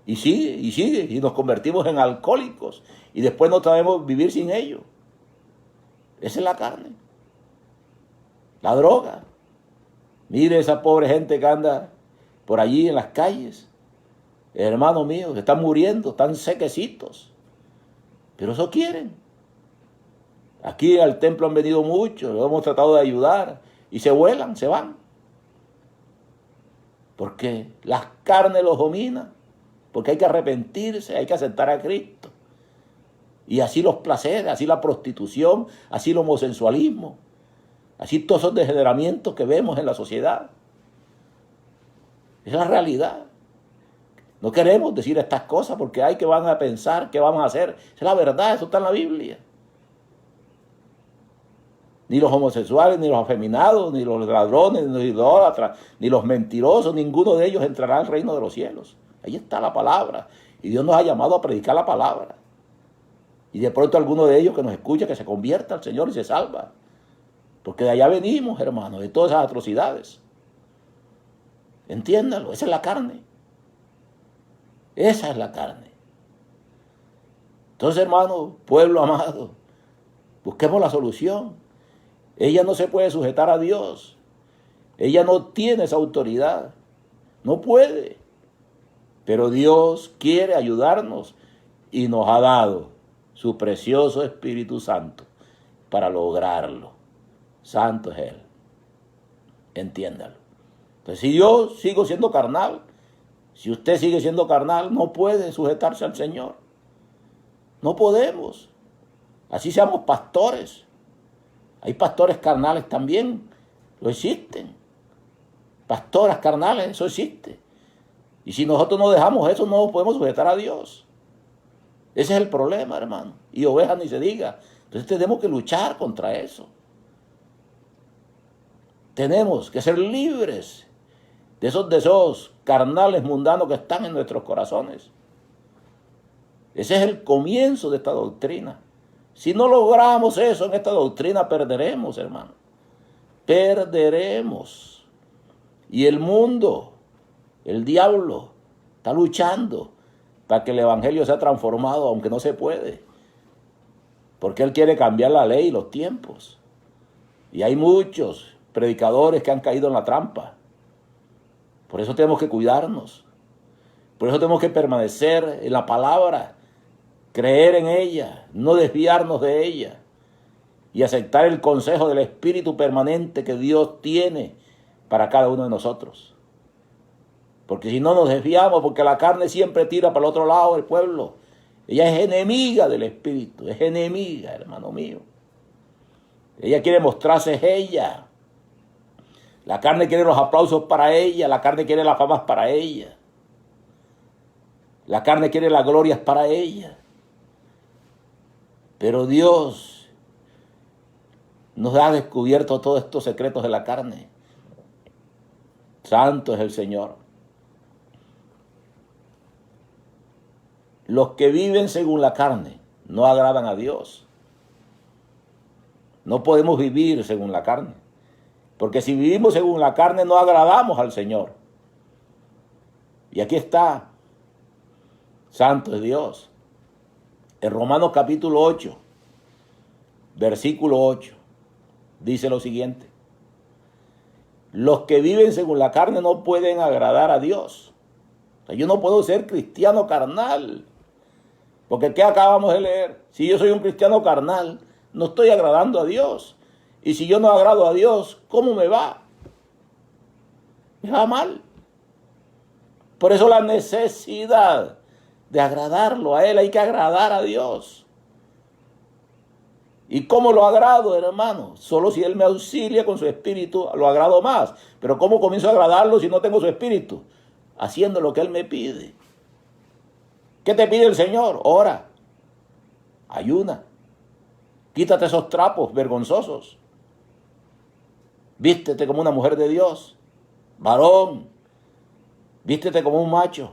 Y sigue, y nos convertimos en alcohólicos. Y después no sabemos vivir sin ello. Esa es la carne. La droga. Mire esa pobre gente que anda por allí en las calles. Hermano mío, se están muriendo, están sequecitos. Pero eso quieren. Aquí al templo han venido muchos, lo hemos tratado de ayudar. Y se vuelan, se van. Porque las carnes los dominan. Porque hay que arrepentirse, hay que aceptar a Cristo. Y así los placeres, así la prostitución, así el homosexualismo, así todos esos degeneramientos que vemos en la sociedad. Es la realidad. No queremos decir estas cosas porque hay que van a pensar, qué vamos a hacer. Es la verdad, eso está en la Biblia. Ni los homosexuales, ni los afeminados, ni los ladrones, ni los idólatras, ni los mentirosos, ninguno de ellos entrará al reino de los cielos. Ahí está la palabra. Y Dios nos ha llamado a predicar la palabra. Y de pronto alguno de ellos que nos escucha, que se convierta al Señor y se salva. Porque de allá venimos, hermanos, de todas esas atrocidades. Entiéndalo, esa es la carne. Esa es la carne. Entonces, hermano, pueblo amado, busquemos la solución. Ella no se puede sujetar a Dios. Ella no tiene esa autoridad. No puede. Pero Dios quiere ayudarnos y nos ha dado su precioso Espíritu Santo para lograrlo. Santo es Él. Entiéndalo. Entonces, si yo sigo siendo carnal, si usted sigue siendo carnal, no puede sujetarse al Señor. No podemos. Así seamos pastores. Hay pastores carnales también. Lo existen. Pastoras carnales, eso existe. Y si nosotros no dejamos eso, no nos podemos sujetar a Dios. Ese es el problema, hermano. Y ovejas ni se diga. Entonces tenemos que luchar contra eso. Tenemos que ser libres de esos deseos carnales mundanos que están en nuestros corazones. Ese es el comienzo de esta doctrina. Si no logramos eso en esta doctrina, perderemos, hermano. Perderemos. Y el mundo, el diablo, está luchando para que el evangelio sea transformado, aunque no se puede. Porque él quiere cambiar la ley y los tiempos. Y hay muchos predicadores que han caído en la trampa. Por eso tenemos que cuidarnos. Por eso tenemos que permanecer en la palabra, creer en ella, no desviarnos de ella y aceptar el consejo del Espíritu permanente que Dios tiene para cada uno de nosotros. Porque si no nos desviamos, porque la carne siempre tira para el otro lado del pueblo. Ella es enemiga del Espíritu, es enemiga, hermano mío. Ella quiere mostrarse ella. La carne quiere los aplausos para ella, la carne quiere las famas para ella. La carne quiere las glorias para ella. Pero Dios nos ha descubierto todos estos secretos de la carne. Santo es el Señor. Los que viven según la carne no agradan a Dios. No podemos vivir según la carne. Porque si vivimos según la carne no agradamos al Señor. Y aquí está. Santo es Dios. En Romanos capítulo 8, versículo 8, dice lo siguiente. Los que viven según la carne no pueden agradar a Dios. O sea, yo no puedo ser cristiano carnal. Porque ¿qué acabamos de leer? Si yo soy un cristiano carnal, no estoy agradando a Dios. Y si yo no agrado a Dios, ¿cómo me va? Me va mal. Por eso la necesidad de agradarlo a Él, hay que agradar a Dios. ¿Y cómo lo agrado, hermano? Solo si Él me auxilia con su espíritu, lo agrado más. Pero ¿cómo comienzo a agradarlo si no tengo su espíritu? Haciendo lo que Él me pide. ¿Qué te pide el Señor? Ora, ayuna, quítate esos trapos vergonzosos, vístete como una mujer de Dios, varón, vístete como un macho,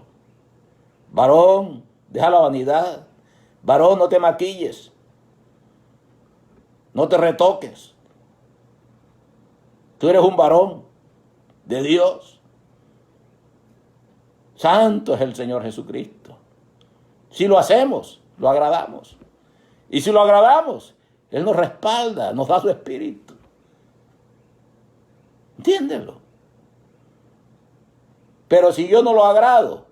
varón, deja la vanidad, varón, no te maquilles, no te retoques, tú eres un varón de Dios. Santo es el Señor Jesucristo. Si lo hacemos, lo agradamos. Y si lo agradamos, Él nos respalda, nos da su espíritu. Entiéndelo. Pero si yo no lo agrado,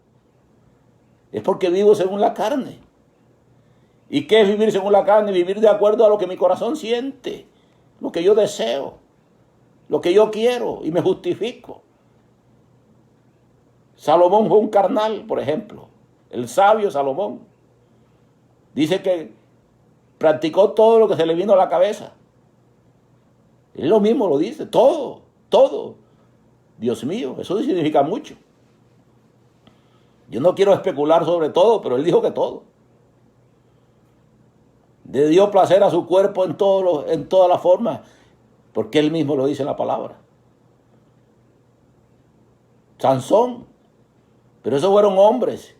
es porque vivo según la carne. ¿Y qué es vivir según la carne? Vivir de acuerdo a lo que mi corazón siente, lo que yo deseo, lo que yo quiero y me justifico. Salomón fue un carnal, por ejemplo. El sabio Salomón dice que practicó todo lo que se le vino a la cabeza. Él lo mismo lo dice, todo. Dios mío, eso significa mucho. Yo no quiero especular sobre todo, pero él dijo que todo. Le dio placer a su cuerpo en todas las formas, porque él mismo lo dice en la palabra. Sansón, pero esos fueron hombres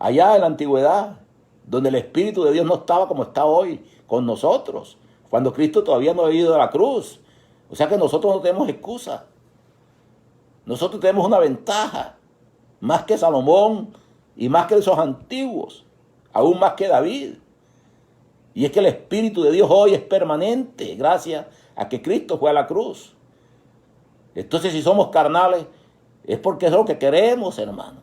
allá en la antigüedad, donde el Espíritu de Dios no estaba como está hoy con nosotros, cuando Cristo todavía no ha ido a la cruz. O sea que nosotros no tenemos excusa. Nosotros tenemos una ventaja, más que Salomón y más que esos antiguos, aún más que David. Y es que el Espíritu de Dios hoy es permanente, gracias a que Cristo fue a la cruz. Entonces, si somos carnales, es porque es lo que queremos, hermano.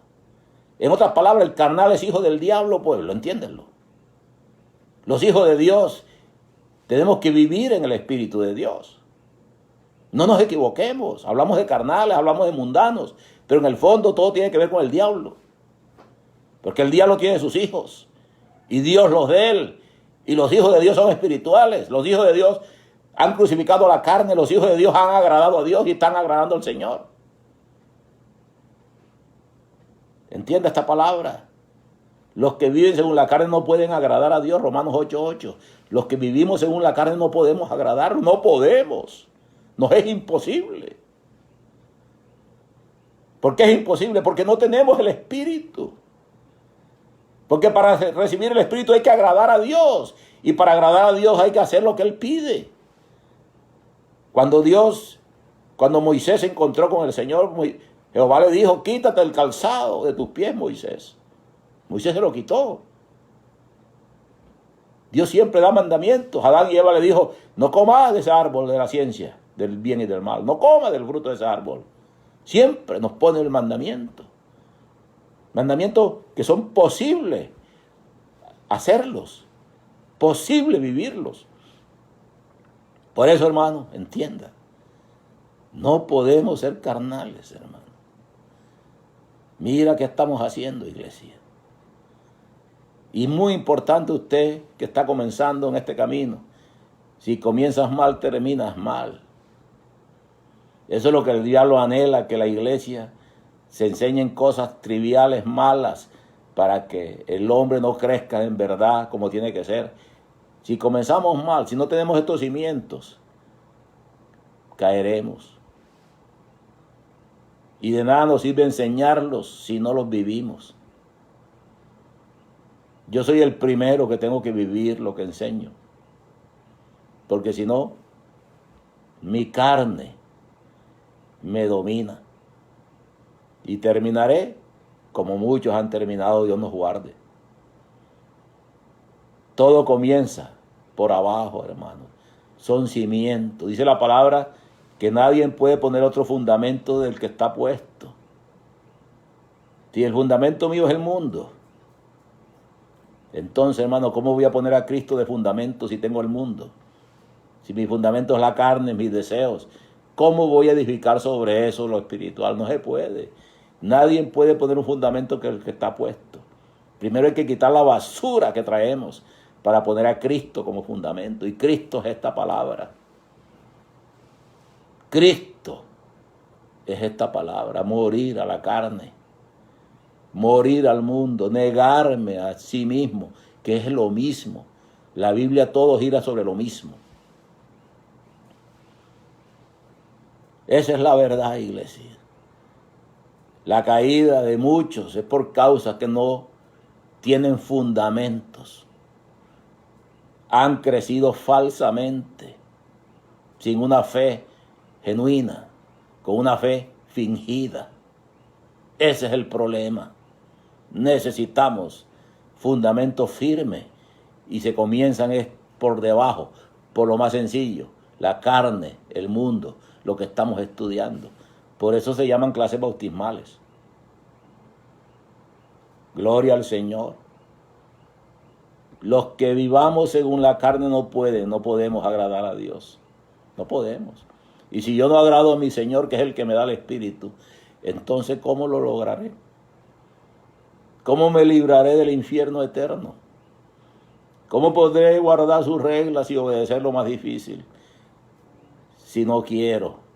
En otras palabras, el carnal es hijo del diablo, pueblo, entiéndenlo. Los hijos de Dios tenemos que vivir en el Espíritu de Dios. No nos equivoquemos, hablamos de carnales, hablamos de mundanos, pero en el fondo todo tiene que ver con el diablo. Porque el diablo tiene sus hijos y Dios los de él. Y los hijos de Dios son espirituales. Los hijos de Dios han crucificado la carne, los hijos de Dios han agradado a Dios y están agradando al Señor. Entienda esta palabra. Los que viven según la carne no pueden agradar a Dios, Romanos 8:8. Los que vivimos según la carne no podemos agradar, no podemos. Nos es imposible. ¿Por qué es imposible? Porque no tenemos el Espíritu. Porque para recibir el Espíritu hay que agradar a Dios. Y para agradar a Dios hay que hacer lo que Él pide. Cuando Moisés se encontró con el Señor, Jehová le dijo, quítate el calzado de tus pies, Moisés. Moisés se lo quitó. Dios siempre da mandamientos. Adán y Eva le dijo, no comas de ese árbol de la ciencia, del bien y del mal. No comas del fruto de ese árbol. Siempre nos pone el mandamiento. Mandamientos que son posibles hacerlos, posible vivirlos. Por eso, hermano, entienda, no podemos ser carnales, hermano. Mira qué estamos haciendo, iglesia. Y muy importante usted que está comenzando en este camino. Si comienzas mal, terminas mal. Eso es lo que el diablo anhela, que la iglesia se enseñen cosas triviales, malas, para que el hombre no crezca en verdad como tiene que ser. Si comenzamos mal, si no tenemos estos cimientos, caeremos. Y de nada nos sirve enseñarlos si no los vivimos. Yo soy el primero que tengo que vivir lo que enseño. Porque si no, mi carne me domina. Y terminaré como muchos han terminado, Dios nos guarde. Todo comienza por abajo, hermano. Son cimientos. Dice la palabra que nadie puede poner otro fundamento del que está puesto. Si el fundamento mío es el mundo, entonces, hermano, ¿cómo voy a poner a Cristo de fundamento si tengo el mundo? Si mi fundamento es la carne, mis deseos, ¿cómo voy a edificar sobre eso lo espiritual? No se puede. Nadie puede poner un fundamento que el que está puesto. Primero hay que quitar la basura que traemos para poner a Cristo como fundamento. Y Cristo es esta palabra. Cristo es esta palabra. Morir a la carne. Morir al mundo. Negarme a sí mismo, que es lo mismo. La Biblia todo gira sobre lo mismo. Esa es la verdad, iglesia. La caída de muchos es por causa que no tienen fundamentos. Han crecido falsamente, sin una fe genuina, con una fe fingida. Ese es el problema. Necesitamos fundamentos firmes y se comienzan es por debajo, por lo más sencillo, la carne, el mundo, lo que estamos estudiando. Por eso se llaman clases bautismales. Gloria al Señor. Los que vivamos según la carne no podemos agradar a Dios. No podemos. Y si yo no agrado a mi Señor, que es el que me da el Espíritu, entonces ¿cómo lo lograré? ¿Cómo me libraré del infierno eterno? ¿Cómo podré guardar sus reglas y obedecer lo más difícil? Si no quiero.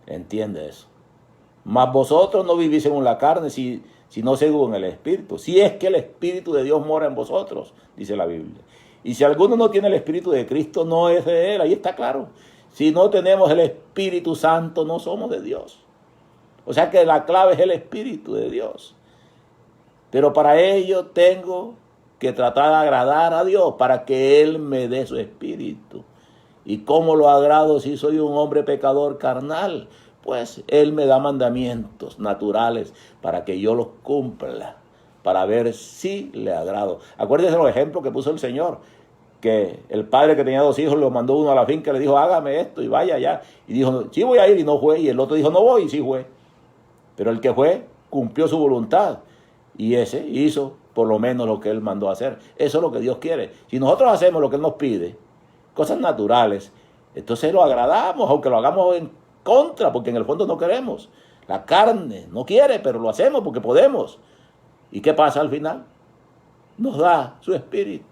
¿Entiende eso? Mas vosotros no vivís según la carne, sino según el Espíritu. Si es que el Espíritu de Dios mora en vosotros, dice la Biblia. Y si alguno no tiene el Espíritu de Cristo, no es de él. Ahí está claro. Si no tenemos el Espíritu Santo, no somos de Dios. O sea que la clave es el Espíritu de Dios. Pero para ello tengo que tratar de agradar a Dios para que Él me dé su Espíritu. ¿Y cómo lo agrado si soy un hombre pecador carnal? pues Él me da mandamientos naturales para que yo los cumpla, para ver si le agrado. Acuérdense los ejemplos que puso el Señor, que el padre que tenía 2 hijos lo mandó uno a la finca, le dijo, hágame esto y vaya allá. Y dijo, sí voy a ir, y no fue. Y el otro dijo, no voy, y sí fue. Pero el que fue cumplió su voluntad, y ese hizo por lo menos lo que Él mandó a hacer. Eso es lo que Dios quiere. Si nosotros hacemos lo que Él nos pide, cosas naturales, entonces lo agradamos, aunque lo hagamos en contra, porque en el fondo no queremos. La carne no quiere, pero lo hacemos porque podemos. ¿Y qué pasa al final? Nos da su espíritu.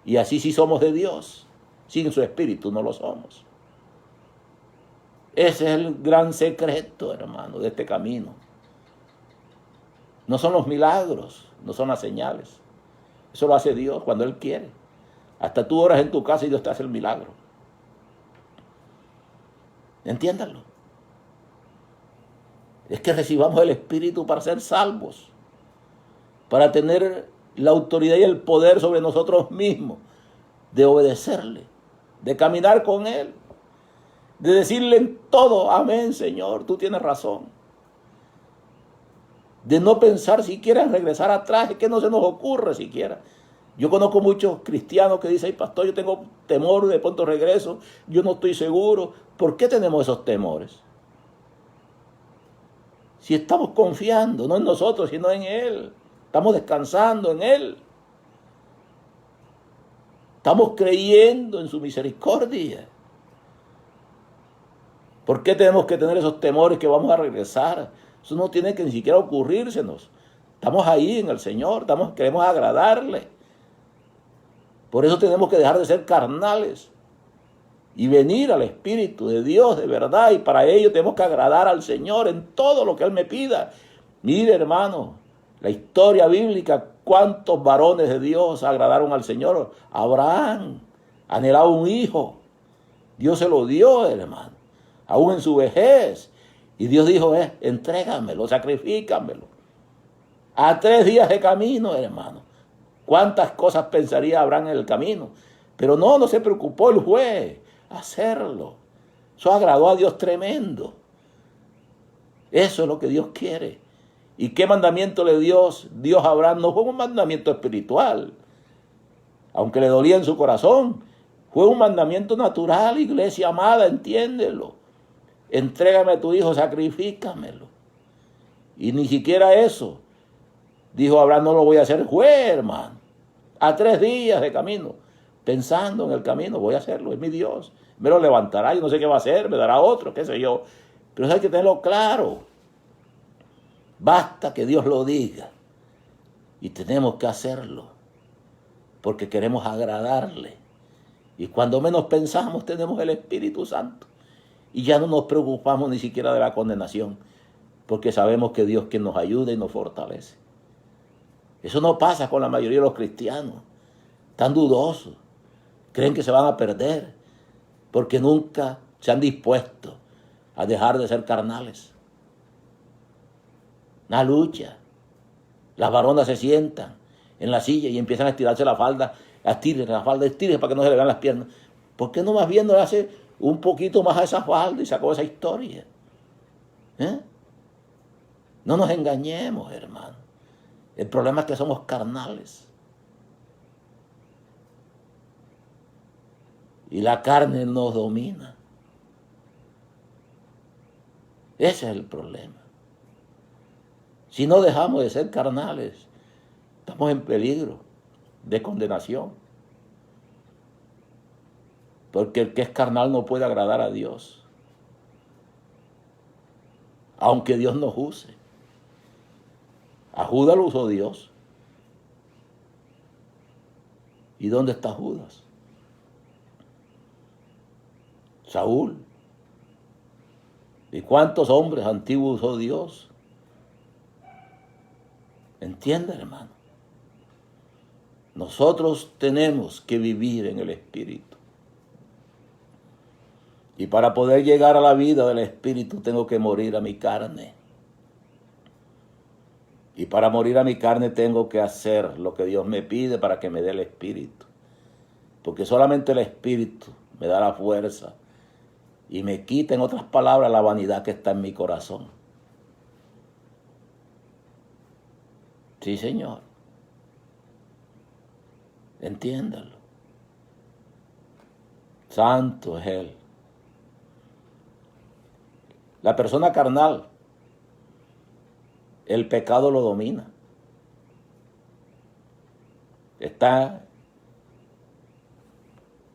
Y así sí somos de Dios. Sin su espíritu no lo somos. Ese es el gran secreto, hermano, de este camino. No son los milagros, no son las señales. Eso lo hace Dios cuando Él quiere. Hasta tú oras en tu casa y Dios te hace el milagro. Entiéndanlo. Es que recibamos el Espíritu para ser salvos, para tener la autoridad y el poder sobre nosotros mismos, de obedecerle, de caminar con Él, de decirle en todo, amén, Señor, tú tienes razón. De no pensar siquiera en regresar atrás, es que no se nos ocurre siquiera. Yo conozco muchos cristianos que dicen, pastor, yo tengo temor, de pronto regreso, yo no estoy seguro. ¿Por qué tenemos esos temores? Si estamos confiando, no en nosotros, sino en Él. Estamos descansando en Él. Estamos creyendo en su misericordia. ¿Por qué tenemos que tener esos temores que vamos a regresar? Eso no tiene que ni siquiera ocurrírsenos. Estamos ahí en el Señor, queremos agradarle. Por eso tenemos que dejar de ser carnales y venir al Espíritu de Dios de verdad. Y para ello tenemos que agradar al Señor en todo lo que Él me pida. Mire, hermano, la historia bíblica, cuántos varones de Dios agradaron al Señor. Abraham anhelaba un hijo. Dios se lo dio, hermano, aún en su vejez. Y Dios dijo, entrégamelo, sacrifícamelo. A 3 días de camino, hermano. ¿Cuántas cosas pensaría Abraham en el camino? Pero no se preocupó, él fue a hacerlo. Eso agradó a Dios tremendo. Eso es lo que Dios quiere. ¿Y qué mandamiento le dio Dios a Abraham? No fue un mandamiento espiritual, aunque le dolía en su corazón. Fue un mandamiento natural, iglesia amada, entiéndelo. Entrégame a tu hijo, sacrifícamelo. Y ni siquiera eso. Dijo Abraham, no lo voy a hacer. Fue, hermano, a 3 días de camino, pensando en el camino, voy a hacerlo, es mi Dios. Me lo levantará, yo no sé qué va a hacer, me dará otro, qué sé yo. Pero eso hay que tenerlo claro. Basta que Dios lo diga. Y tenemos que hacerlo, porque queremos agradarle. Y cuando menos pensamos, tenemos el Espíritu Santo. Y ya no nos preocupamos ni siquiera de la condenación, porque sabemos que Dios es quien nos ayuda y nos fortalece. Eso no pasa con la mayoría de los cristianos. Están dudosos. Creen que se van a perder, porque nunca se han dispuesto a dejar de ser carnales. Una lucha. Las varonas se sientan en la silla y empiezan a estirarse la falda. Estiren para que no se le vean las piernas. ¿Por qué no más bien no le hace un poquito más a esa falda y sacó esa historia? No nos engañemos, hermano. El problema es que somos carnales. Y la carne nos domina. Ese es el problema. Si no dejamos de ser carnales, estamos en peligro de condenación. Porque el que es carnal no puede agradar a Dios, aunque Dios nos use. A Judas lo usó Dios. ¿Y dónde está Judas? Saúl. ¿Y cuántos hombres antiguos usó Dios? ¿Entiende, hermano? Nosotros tenemos que vivir en el Espíritu. Y para poder llegar a la vida del Espíritu tengo que morir a mi carne. Y para morir a mi carne tengo que hacer lo que Dios me pide para que me dé el Espíritu. Porque solamente el Espíritu me da la fuerza y me quita, en otras palabras, la vanidad que está en mi corazón. Sí, Señor. Entiéndalo. Santo es Él. La persona carnal, el pecado lo domina. Está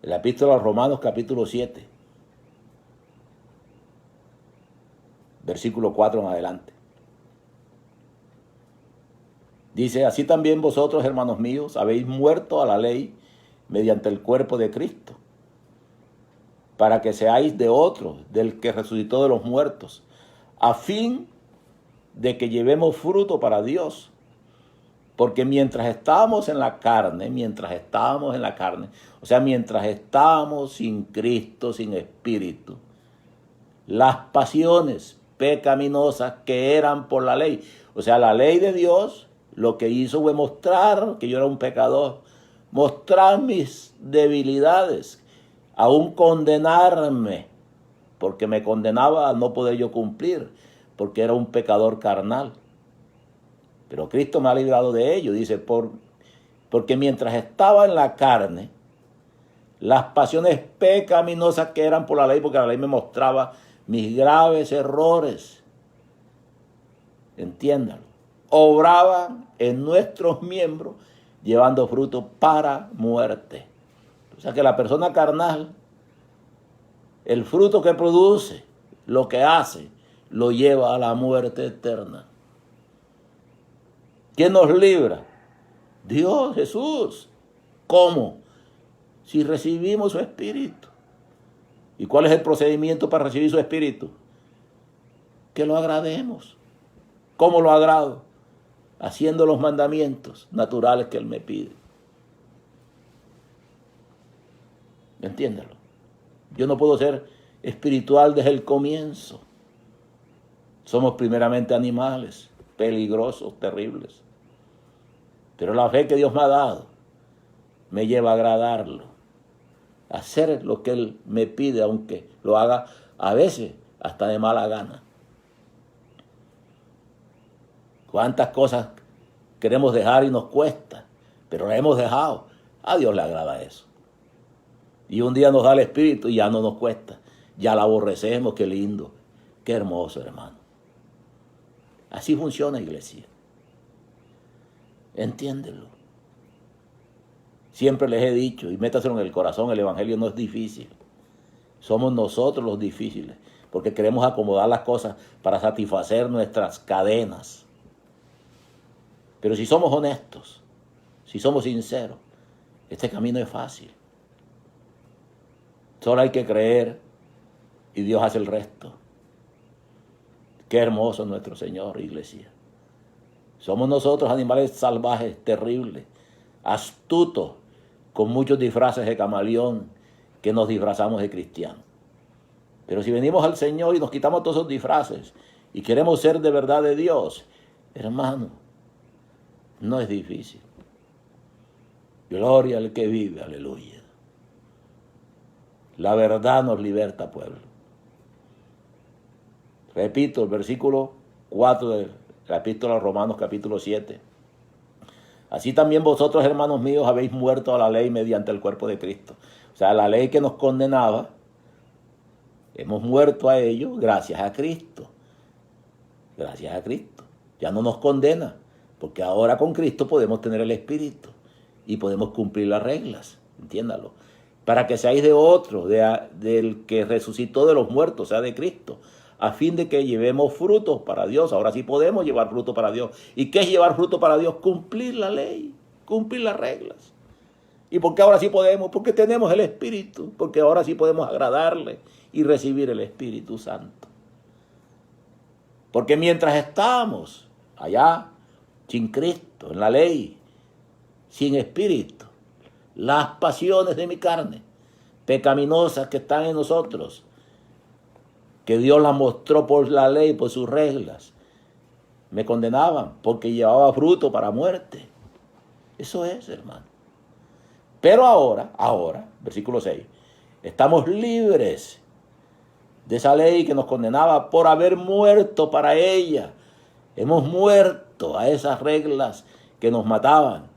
en la epístola a los Romanos capítulo 7, versículo 4 en adelante. Dice, así también vosotros, hermanos míos, habéis muerto a la ley mediante el cuerpo de Cristo, para que seáis de otro, del que resucitó de los muertos, a fin de que llevemos fruto para Dios. Porque mientras estábamos en la carne, o sea, mientras estábamos sin Cristo, sin Espíritu, las pasiones pecaminosas que eran por la ley, o sea, la ley de Dios, lo que hizo fue mostrar que yo era un pecador, mostrar mis debilidades, aún condenarme, porque me condenaba a no poder yo cumplir, porque era un pecador carnal. Pero Cristo me ha librado de ello, dice, porque mientras estaba en la carne, las pasiones pecaminosas que eran por la ley, porque la ley me mostraba mis graves errores, entiéndalo, obraban en nuestros miembros, llevando fruto para muerte. O sea que la persona carnal, el fruto que produce, lo que hace, lo lleva a la muerte eterna. ¿Quién nos libra? Dios, Jesús. ¿Cómo? Si recibimos su Espíritu. ¿Y cuál es el procedimiento para recibir su Espíritu? Que lo agrademos. ¿Cómo lo agrado? Haciendo los mandamientos naturales que Él me pide. Entiéndalo. Yo no puedo ser espiritual desde el comienzo. Somos primeramente animales, peligrosos, terribles. Pero la fe que Dios me ha dado me lleva a agradarlo, a hacer lo que Él me pide, aunque lo haga a veces hasta de mala gana. ¿Cuántas cosas queremos dejar y nos cuesta? Pero las hemos dejado. A Dios le agrada eso. Y un día nos da el Espíritu y ya no nos cuesta. Ya la aborrecemos, qué lindo, qué hermoso, hermano. Así funciona, iglesia. Entiéndelo. Siempre les he dicho, y métaselo en el corazón, el evangelio no es difícil. Somos nosotros los difíciles, porque queremos acomodar las cosas para satisfacer nuestras cadenas. Pero si somos honestos, si somos sinceros, este camino es fácil. Solo hay que creer y Dios hace el resto. Qué hermoso es nuestro Señor, iglesia. Somos nosotros animales salvajes, terribles, astutos, con muchos disfraces de camaleón, que nos disfrazamos de cristianos. Pero si venimos al Señor y nos quitamos todos esos disfraces y queremos ser de verdad de Dios, hermano, no es difícil. Gloria al que vive, aleluya. La verdad nos liberta, pueblo. Repito, el versículo 4 de la epístola a los Romanos capítulo 7. Así también vosotros, hermanos míos, habéis muerto a la ley mediante el cuerpo de Cristo. O sea, la ley que nos condenaba, hemos muerto a ello gracias a Cristo. Gracias a Cristo. Ya no nos condena, porque ahora con Cristo podemos tener el Espíritu y podemos cumplir las reglas. Entiéndalo. Para que seáis de otro, del que resucitó de los muertos, o sea, de Cristo, a fin de que llevemos frutos para Dios. Ahora sí podemos llevar fruto para Dios. ¿Y qué es llevar fruto para Dios? Cumplir la ley, cumplir las reglas. ¿Y por qué ahora sí podemos? Porque tenemos el Espíritu, porque ahora sí podemos agradarle y recibir el Espíritu Santo. Porque mientras estamos allá, sin Cristo, en la ley, sin Espíritu, las pasiones de mi carne, pecaminosas que están en nosotros, que Dios las mostró por la ley, por sus reglas, me condenaban porque llevaba fruto para muerte. Eso es, hermano. Pero ahora, versículo 6, estamos libres de esa ley que nos condenaba por haber muerto para ella. Hemos muerto a esas reglas que nos mataban,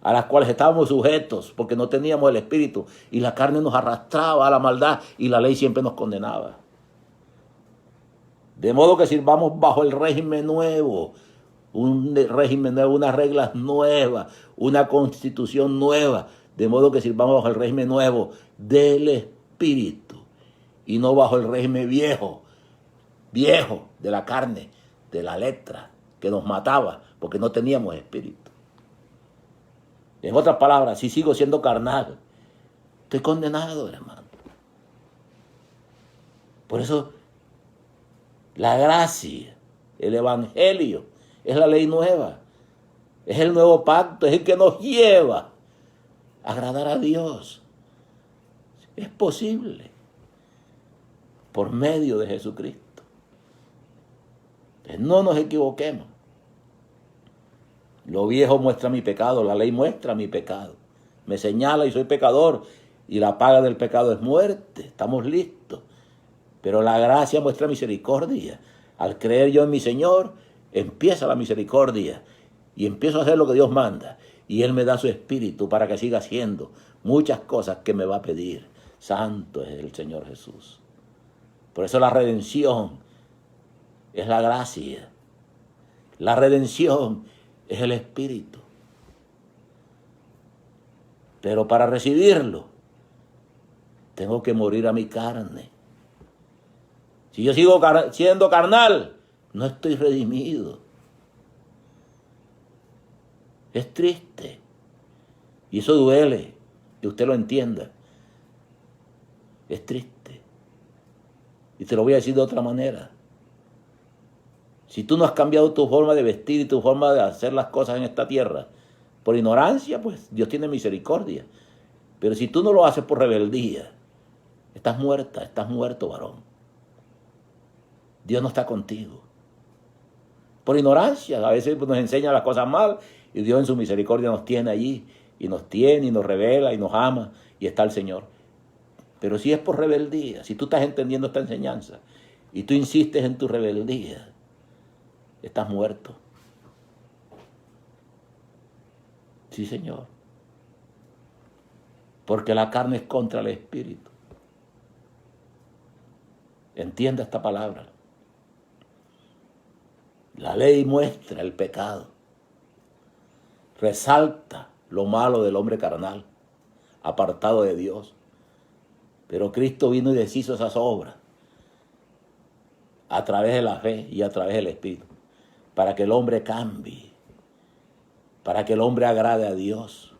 a las cuales estábamos sujetos porque no teníamos el Espíritu y la carne nos arrastraba a la maldad y la ley siempre nos condenaba. De modo que sirvamos bajo el régimen nuevo, un régimen nuevo, unas reglas nuevas, una constitución nueva, de modo que sirvamos bajo el régimen nuevo del Espíritu y no bajo el régimen viejo de la carne, de la letra, que nos mataba porque no teníamos Espíritu. En otras palabras, si sigo siendo carnal, estoy condenado, hermano. Por eso, la gracia, el evangelio, es la ley nueva. Es el nuevo pacto, es el que nos lleva a agradar a Dios. Es posible por medio de Jesucristo. No nos equivoquemos. Lo viejo muestra mi pecado, la ley muestra mi pecado. Me señala y soy pecador y la paga del pecado es muerte. Estamos listos. Pero la gracia muestra misericordia. Al creer yo en mi Señor, empieza la misericordia y empiezo a hacer lo que Dios manda. Y Él me da su Espíritu para que siga haciendo muchas cosas que me va a pedir. Santo es el Señor Jesús. Por eso la redención es la gracia. La redención es el Espíritu. Pero para recibirlo, tengo que morir a mi carne. Si yo sigo siendo carnal, no estoy redimido. Es triste. Y eso duele, que usted lo entienda. Es triste. Y te lo voy a decir de otra manera. Si tú no has cambiado tu forma de vestir y tu forma de hacer las cosas en esta tierra, por ignorancia, pues Dios tiene misericordia. Pero si tú no lo haces por rebeldía, estás muerta, estás muerto, varón. Dios no está contigo. Por ignorancia, a veces nos enseña las cosas mal y Dios en su misericordia nos tiene allí y nos tiene y nos revela y nos ama y está el Señor. Pero si es por rebeldía, si tú estás entendiendo esta enseñanza y tú insistes en tu rebeldía, estás muerto. Sí, Señor. Porque la carne es contra el Espíritu. Entienda esta palabra. La ley muestra el pecado. Resalta lo malo del hombre carnal, apartado de Dios. Pero Cristo vino y deshizo esas obras a través de la fe y a través del Espíritu, para que el hombre cambie, para que el hombre agrade a Dios.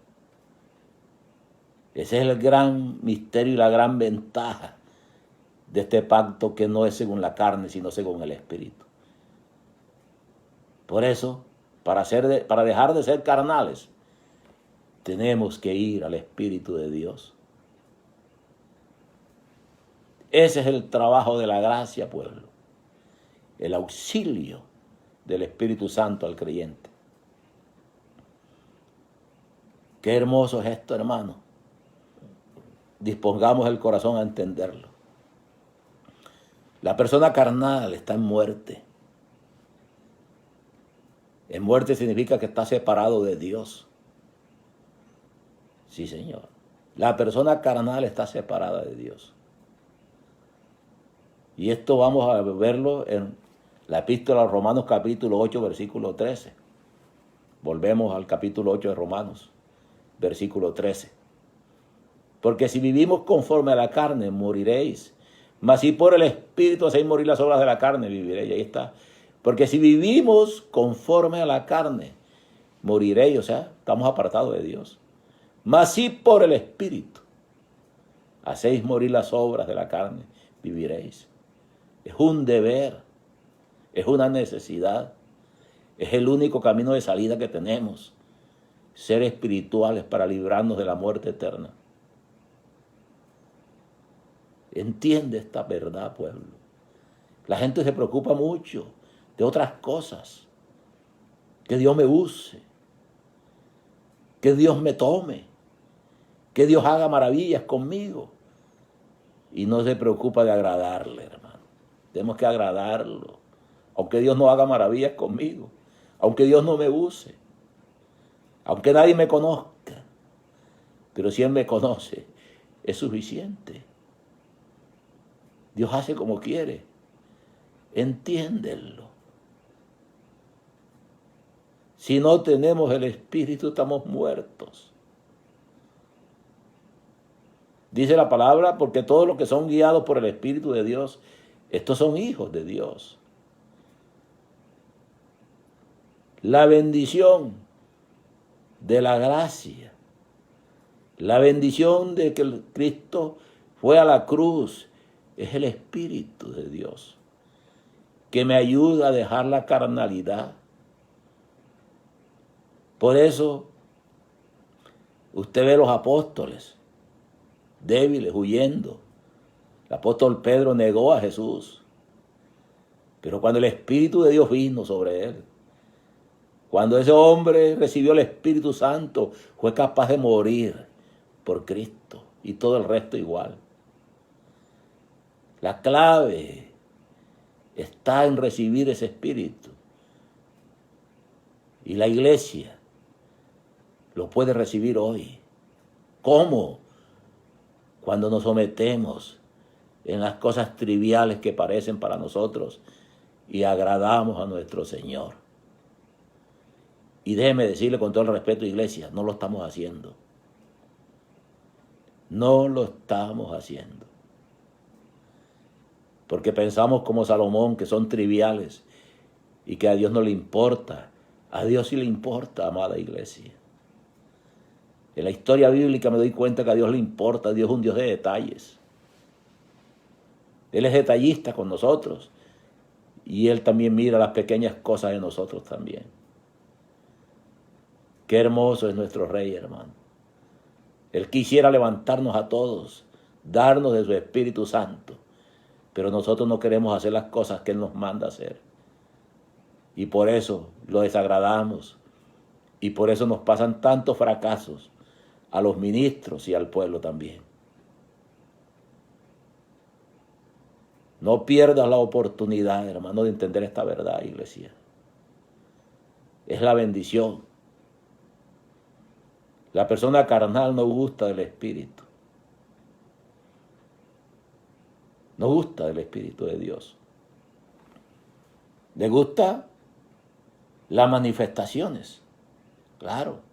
Ese es el gran misterio y la gran ventaja de este pacto que no es según la carne, sino según el Espíritu. Por eso, para dejar de ser carnales, tenemos que ir al Espíritu de Dios. Ese es el trabajo de la gracia, pueblo. El auxilio del Espíritu Santo al creyente. Qué hermoso es esto, hermano. Dispongamos el corazón a entenderlo. La persona carnal está en muerte. En muerte significa que está separado de Dios. Sí, Señor. La persona carnal está separada de Dios. Y esto vamos a verlo en la epístola a Romanos capítulo 8, versículo 13. Volvemos al capítulo 8 de Romanos, versículo 13. Porque si vivimos conforme a la carne, moriréis. Mas si por el Espíritu hacéis morir las obras de la carne, viviréis. Ahí está. Porque si vivimos conforme a la carne, moriréis. O sea, estamos apartados de Dios. Mas si por el Espíritu hacéis morir las obras de la carne, viviréis. Es un deber, es una necesidad, es el único camino de salida que tenemos. Ser espirituales para librarnos de la muerte eterna. Entiende esta verdad, pueblo. La gente se preocupa mucho de otras cosas. Que Dios me use, que Dios me tome, que Dios haga maravillas conmigo. y no se preocupa de agradarle, hermano. Tenemos que agradarlo. Aunque Dios no haga maravillas conmigo, aunque Dios no me use, aunque nadie me conozca, pero si Él me conoce, es suficiente. Dios hace como quiere. Entiéndelo. Si no tenemos el Espíritu, estamos muertos. Dice la palabra, porque todos los que son guiados por el Espíritu de Dios, estos son hijos de Dios. La bendición de la gracia, la bendición de que Cristo fue a la cruz, es el Espíritu de Dios, que me ayuda a dejar la carnalidad. Por eso, usted ve a los apóstoles débiles, huyendo. El apóstol Pedro negó a Jesús. Pero cuando el Espíritu de Dios vino sobre él, cuando ese hombre recibió el Espíritu Santo, fue capaz de morir por Cristo y todo el resto igual. La clave está en recibir ese Espíritu. Y la iglesia lo puede recibir hoy. ¿Cómo? Cuando nos sometemos en las cosas triviales que parecen para nosotros y agradamos a nuestro Señor. Y déjeme decirle con todo el respeto, iglesia, no lo estamos haciendo. No lo estamos haciendo. Porque pensamos como Salomón, que son triviales y que a Dios no le importa. A Dios sí le importa, amada iglesia. En la historia bíblica me doy cuenta que a Dios le importa. Dios es un Dios de detalles. Él es detallista con nosotros. Y Él también mira las pequeñas cosas de nosotros también. Qué hermoso es nuestro Rey, hermano. Él quisiera levantarnos a todos, darnos de su Espíritu Santo. Pero nosotros no queremos hacer las cosas que Él nos manda hacer. Y por eso lo desagradamos. Y por eso nos pasan tantos fracasos a los ministros y al pueblo también. No pierdas la oportunidad, hermano, de entender esta verdad, iglesia. Es la bendición. La persona carnal no gusta del Espíritu. No gusta del Espíritu de Dios. Le gusta las manifestaciones. Claro.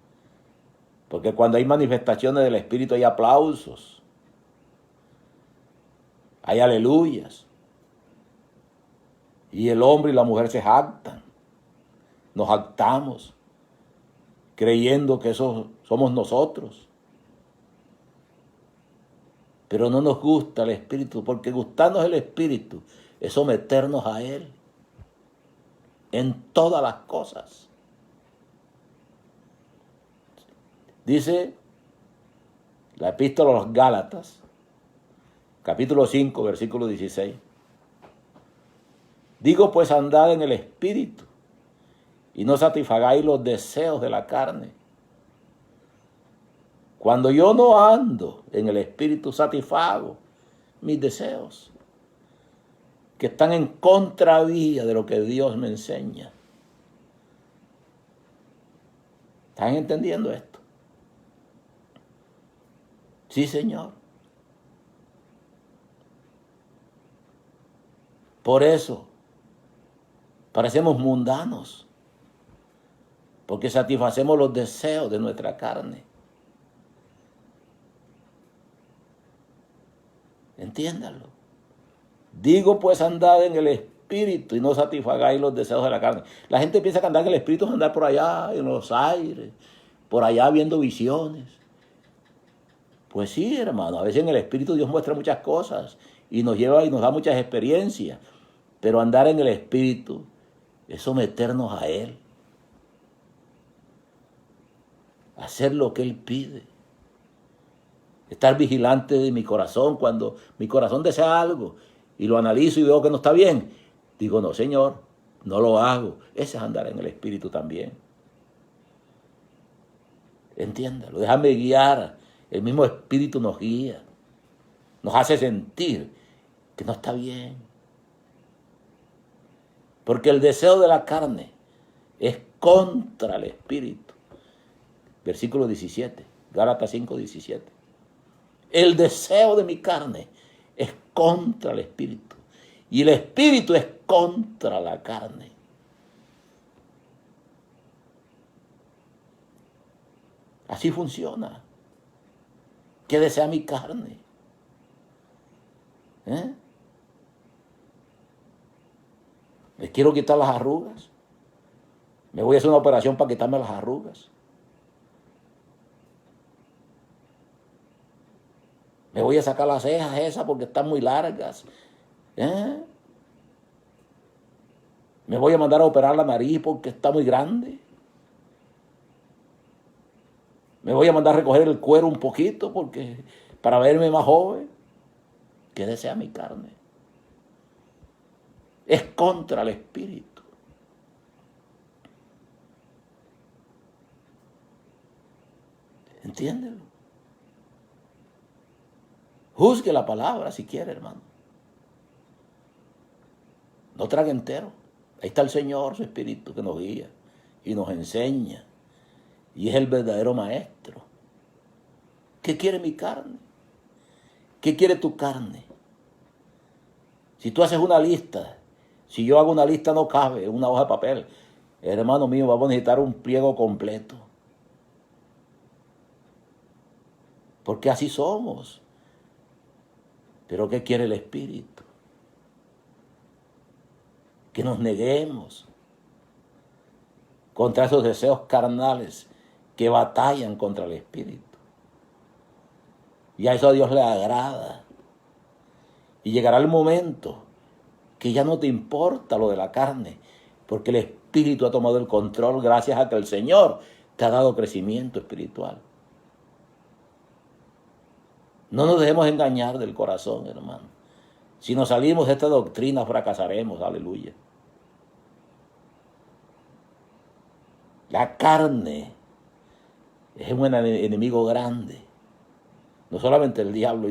Porque cuando hay manifestaciones del Espíritu hay aplausos. Hay aleluyas. Y el hombre y la mujer se jactan. Nos jactamos. Creyendo que eso somos nosotros. Pero no nos gusta el Espíritu, porque gustarnos el Espíritu es someternos a Él en todas las cosas. Dice la epístola a los Gálatas, capítulo 5, versículo 16. Digo pues, andad en el Espíritu y no satisfagáis los deseos de la carne. Cuando yo no ando en el Espíritu, satisfago mis deseos, que están en contravía de lo que Dios me enseña. ¿Están entendiendo esto? Sí, Señor. Por eso parecemos mundanos, porque satisfacemos los deseos de nuestra carne. Entiéndalo. Digo pues, andad en el Espíritu y no satisfagáis los deseos de la carne. La gente piensa que andar en el Espíritu es andar por allá en los aires, por allá viendo visiones. Pues sí, hermano, a veces en el Espíritu Dios muestra muchas cosas y nos lleva y nos da muchas experiencias. Pero andar en el Espíritu es someternos a Él. Hacer lo que Él pide. Estar vigilante de mi corazón. Cuando mi corazón desea algo y lo analizo y veo que no está bien, digo, no, Señor, no lo hago. Ese es andar en el Espíritu también. Entiéndalo, déjame guiar. El mismo Espíritu nos guía nos hace sentir que no está bien. Porque el deseo de la carne es contra el espíritu. Versículo 17, Gálatas 5:17. El deseo de mi carne es contra el espíritu. Y el espíritu es contra la carne. Así funciona. ¿Qué desea mi carne? ¿Me quiero quitar las arrugas? ¿Me voy a hacer una operación para quitarme las arrugas? ¿Me voy a sacar las cejas esas porque están muy largas? ¿Me voy a mandar a operar la nariz porque está muy grande? ¿Me voy a mandar a recoger el cuero un poquito para verme más joven? ¿Qué desea mi carne? Es contra el espíritu. ¿Entiéndelo? Juzgue la palabra si quiere, hermano. No trague entero. Ahí está el Señor, su Espíritu, que nos guía y nos enseña. Y es el verdadero maestro. ¿Qué quiere mi carne? ¿Qué quiere tu carne? Si tú haces una lista, si yo hago una lista no cabe en una hoja de papel. Hermano mío, vamos a necesitar un pliego completo. Porque así somos. Pero ¿qué quiere el Espíritu? Que nos neguemos contra esos deseos carnales que batallan contra el Espíritu. Y a eso a Dios le agrada. Y llegará el momento que ya no te importa lo de la carne, porque el Espíritu ha tomado el control gracias a que el Señor te ha dado crecimiento espiritual. No nos dejemos engañar del corazón, hermano. Si nos salimos de esta doctrina, fracasaremos, aleluya. La carne es un enemigo grande. No solamente el diablo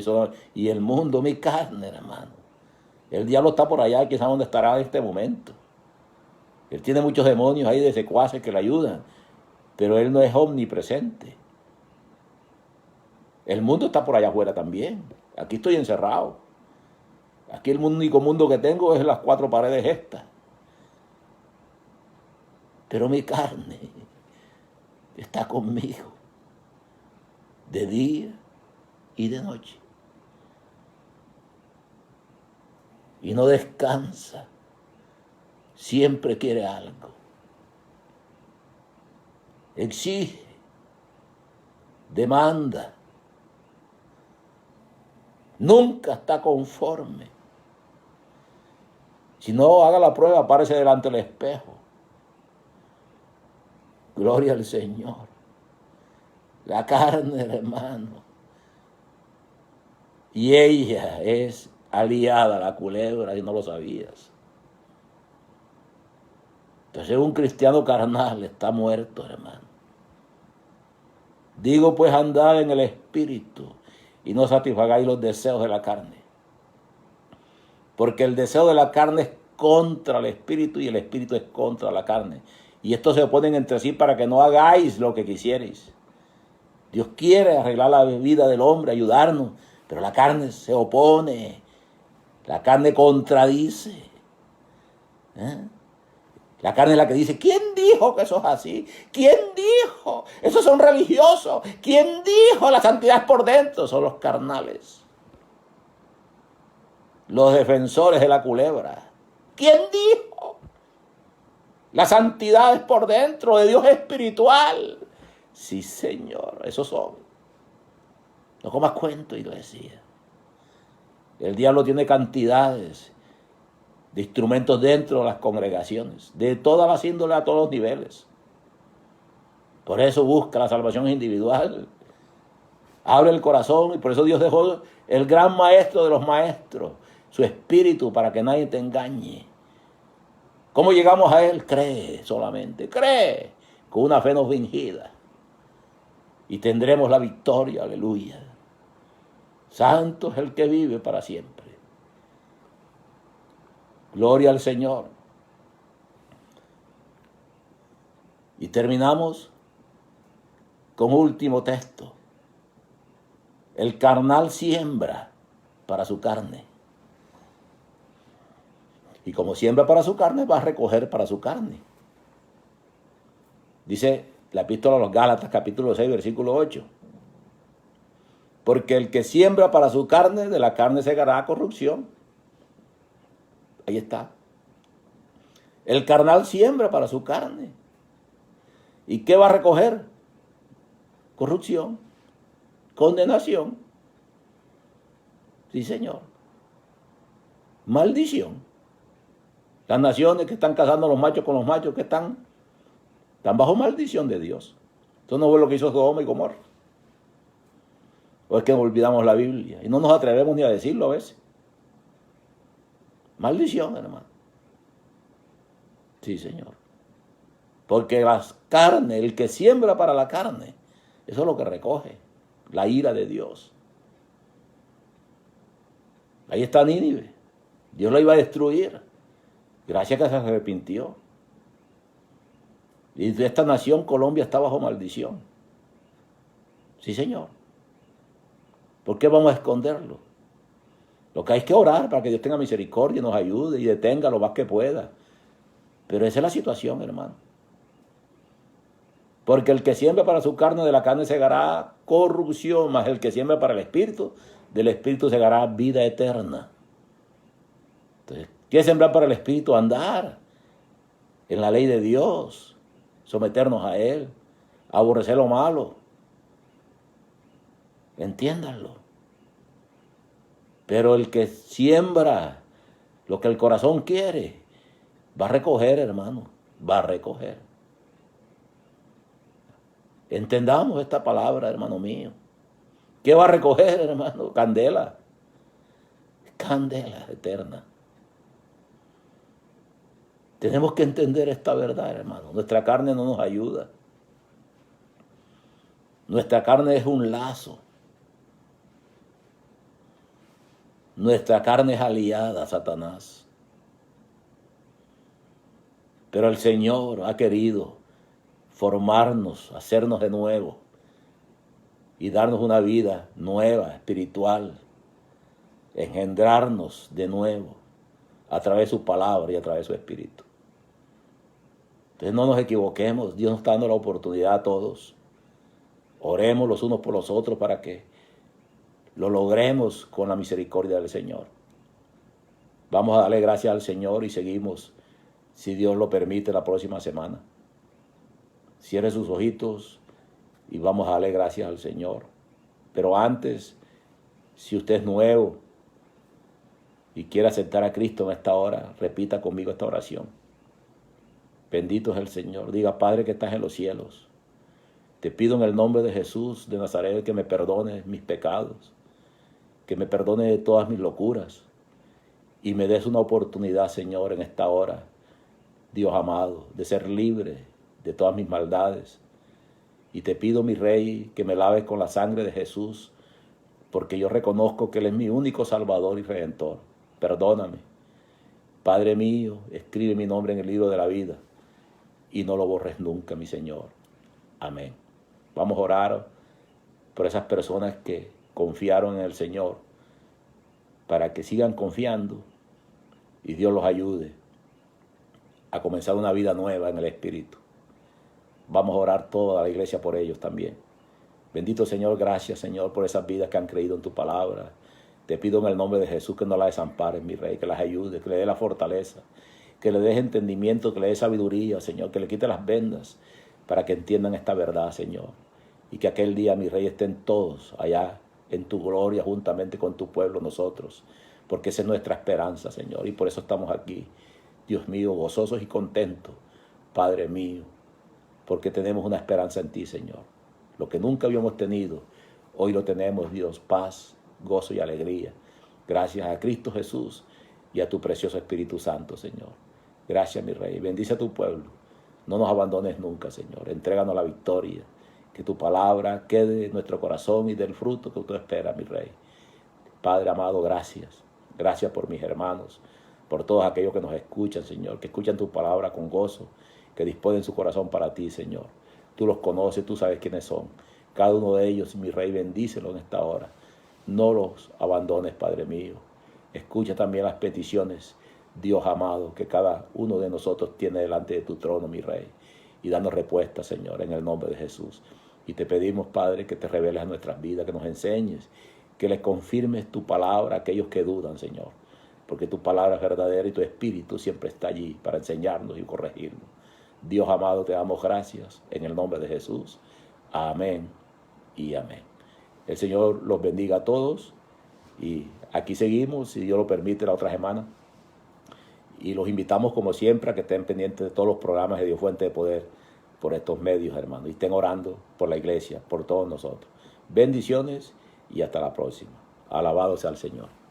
y el mundo, mi carne, hermano. El diablo está por allá, quién sabe dónde estará en este momento. Él tiene muchos demonios ahí de secuaces que le ayudan, pero él no es omnipresente. El mundo está por allá afuera también. Aquí estoy encerrado. Aquí el único mundo que tengo es las 4 paredes estas. Pero mi carne está conmigo de día y de noche. Y no descansa. Siempre quiere algo. Exige. Demanda. Nunca está conforme. Si no, haga la prueba, párese delante del espejo. Gloria al Señor. La carne, hermano. Y ella es aliada a la culebra, y no lo sabías. Entonces un cristiano carnal está muerto, hermano. Digo pues, andad en el Espíritu y no satisfagáis los deseos de la carne. Porque el deseo de la carne es contra el Espíritu y el Espíritu es contra la carne. Y estos se oponen entre sí para que no hagáis lo que quisierais. Dios quiere arreglar la vida del hombre, ayudarnos, pero la carne se opone. La carne contradice. La carne es la que dice, ¿quién dijo que eso es así? ¿Quién dijo? Esos son religiosos. ¿Quién dijo? La santidad es por dentro. Son los carnales. Los defensores de la culebra. ¿Quién dijo? La santidad es por dentro, de Dios espiritual. Sí, Señor, esos son. No comas cuento, iglesia. El diablo tiene cantidades de instrumentos dentro de las congregaciones, de todas las índoles, a todos los niveles. Por eso busca la salvación individual. Abre el corazón, y por eso Dios dejó el gran maestro de los maestros, su espíritu, para que nadie te engañe. ¿Cómo llegamos a él? Cree solamente, cree, con una fe no fingida. Y tendremos la victoria, aleluya. Santo es el que vive para siempre. Gloria al Señor. Y terminamos con último texto. El carnal siembra para su carne. Y como siembra para su carne, va a recoger para su carne. Dice la epístola a los Gálatas, capítulo 6, versículo 8. Porque el que siembra para su carne, de la carne segará corrupción. Ahí está. El carnal siembra para su carne. ¿Y qué va a recoger? Corrupción, condenación. Sí, Señor. Maldición. Las naciones que están casando a los machos con los machos que están bajo maldición de Dios. Eso no fue lo que hizo Sodoma y Gomorra. O es que olvidamos la Biblia y no nos atrevemos ni a decirlo a veces. Maldición, hermano. Sí, Señor. Porque las carnes, el que siembra para la carne, eso es lo que recoge, la ira de Dios. Ahí está Nínive. Dios la iba a destruir. Gracias que se arrepintió. Y de esta nación, Colombia está bajo maldición. Sí, Señor. ¿Por qué vamos a esconderlo? Lo que hay que orar para que Dios tenga misericordia, nos ayude y detenga lo más que pueda. Pero esa es la situación, hermano. Porque el que siembra para su carne, de la carne segará corrupción, mas el que siembra para el Espíritu, del Espíritu segará vida eterna. Entonces, ¿qué es sembrar para el Espíritu? Andar en la ley de Dios, someternos a Él, aborrecer lo malo. Entiéndanlo. Pero el que siembra lo que el corazón quiere, va a recoger, hermano, va a recoger. Entendamos esta palabra, hermano mío. ¿Qué va a recoger, hermano? Candela. Candela eterna. Tenemos que entender esta verdad, hermano. Nuestra carne no nos ayuda. Nuestra carne es un lazo. Nuestra carne es aliada a Satanás. Pero el Señor ha querido formarnos, hacernos de nuevo y darnos una vida nueva, espiritual, engendrarnos de nuevo a través de su palabra y a través de su espíritu. Entonces no nos equivoquemos, Dios nos está dando la oportunidad a todos. Oremos los unos por los otros para que lo logremos con la misericordia del Señor. Vamos a darle gracias al Señor y seguimos, si Dios lo permite, la próxima semana. Cierre sus ojitos y vamos a darle gracias al Señor. Pero antes, si usted es nuevo y quiere aceptar a Cristo en esta hora, repita conmigo esta oración. Bendito es el Señor. Diga: Padre que estás en los cielos, te pido en el nombre de Jesús de Nazaret que me perdones mis pecados, que me perdone de todas mis locuras y me des una oportunidad, Señor, en esta hora, Dios amado, de ser libre de todas mis maldades. Y te pido, mi Rey, que me laves con la sangre de Jesús, porque yo reconozco que Él es mi único Salvador y Redentor. Perdóname. Padre mío, escribe mi nombre en el libro de la vida y no lo borres nunca, mi Señor. Amén. Vamos a orar por esas personas que confiaron en el Señor, para que sigan confiando y Dios los ayude a comenzar una vida nueva en el Espíritu. Vamos a orar toda la iglesia por ellos también. Bendito Señor, gracias, Señor, por esas vidas que han creído en tu palabra. Te pido en el nombre de Jesús que no las desampares, mi Rey, que las ayudes, que le dé la fortaleza, que le des entendimiento, que le des sabiduría, Señor, que le quite las vendas para que entiendan esta verdad, Señor. Y que aquel día, mi Rey, estén todos allá en tu gloria juntamente con tu pueblo, nosotros, porque esa es nuestra esperanza, Señor, y por eso estamos aquí, Dios mío, gozosos y contentos, Padre mío, porque tenemos una esperanza en ti, Señor. Lo que nunca habíamos tenido, hoy lo tenemos, Dios, paz, gozo y alegría. Gracias a Cristo Jesús y a tu precioso Espíritu Santo, Señor. Gracias, mi Rey. Bendice a tu pueblo. No nos abandones nunca, Señor. Entréganos la victoria. Que tu palabra quede en nuestro corazón y dé el fruto que tú esperas, mi Rey. Padre amado, gracias. Gracias por mis hermanos, por todos aquellos que nos escuchan, Señor, que escuchan tu palabra con gozo, que disponen su corazón para ti, Señor. Tú los conoces, tú sabes quiénes son. Cada uno de ellos, mi Rey, bendícelo en esta hora. No los abandones, Padre mío. Escucha también las peticiones, Dios amado, que cada uno de nosotros tiene delante de tu trono, mi Rey. Y danos respuesta, Señor, en el nombre de Jesús. Y te pedimos, Padre, que te reveles a nuestras vidas, que nos enseñes, que les confirmes tu palabra a aquellos que dudan, Señor. Porque tu palabra es verdadera y tu espíritu siempre está allí para enseñarnos y corregirnos. Dios amado, te damos gracias en el nombre de Jesús. Amén y amén. El Señor los bendiga a todos y aquí seguimos, si Dios lo permite, la otra semana. Y los invitamos, como siempre, a que estén pendientes de todos los programas de Dios Fuente de Poder por estos medios, hermanos. Y estén orando por la iglesia, por todos nosotros. Bendiciones y hasta la próxima. Alabado sea el Señor.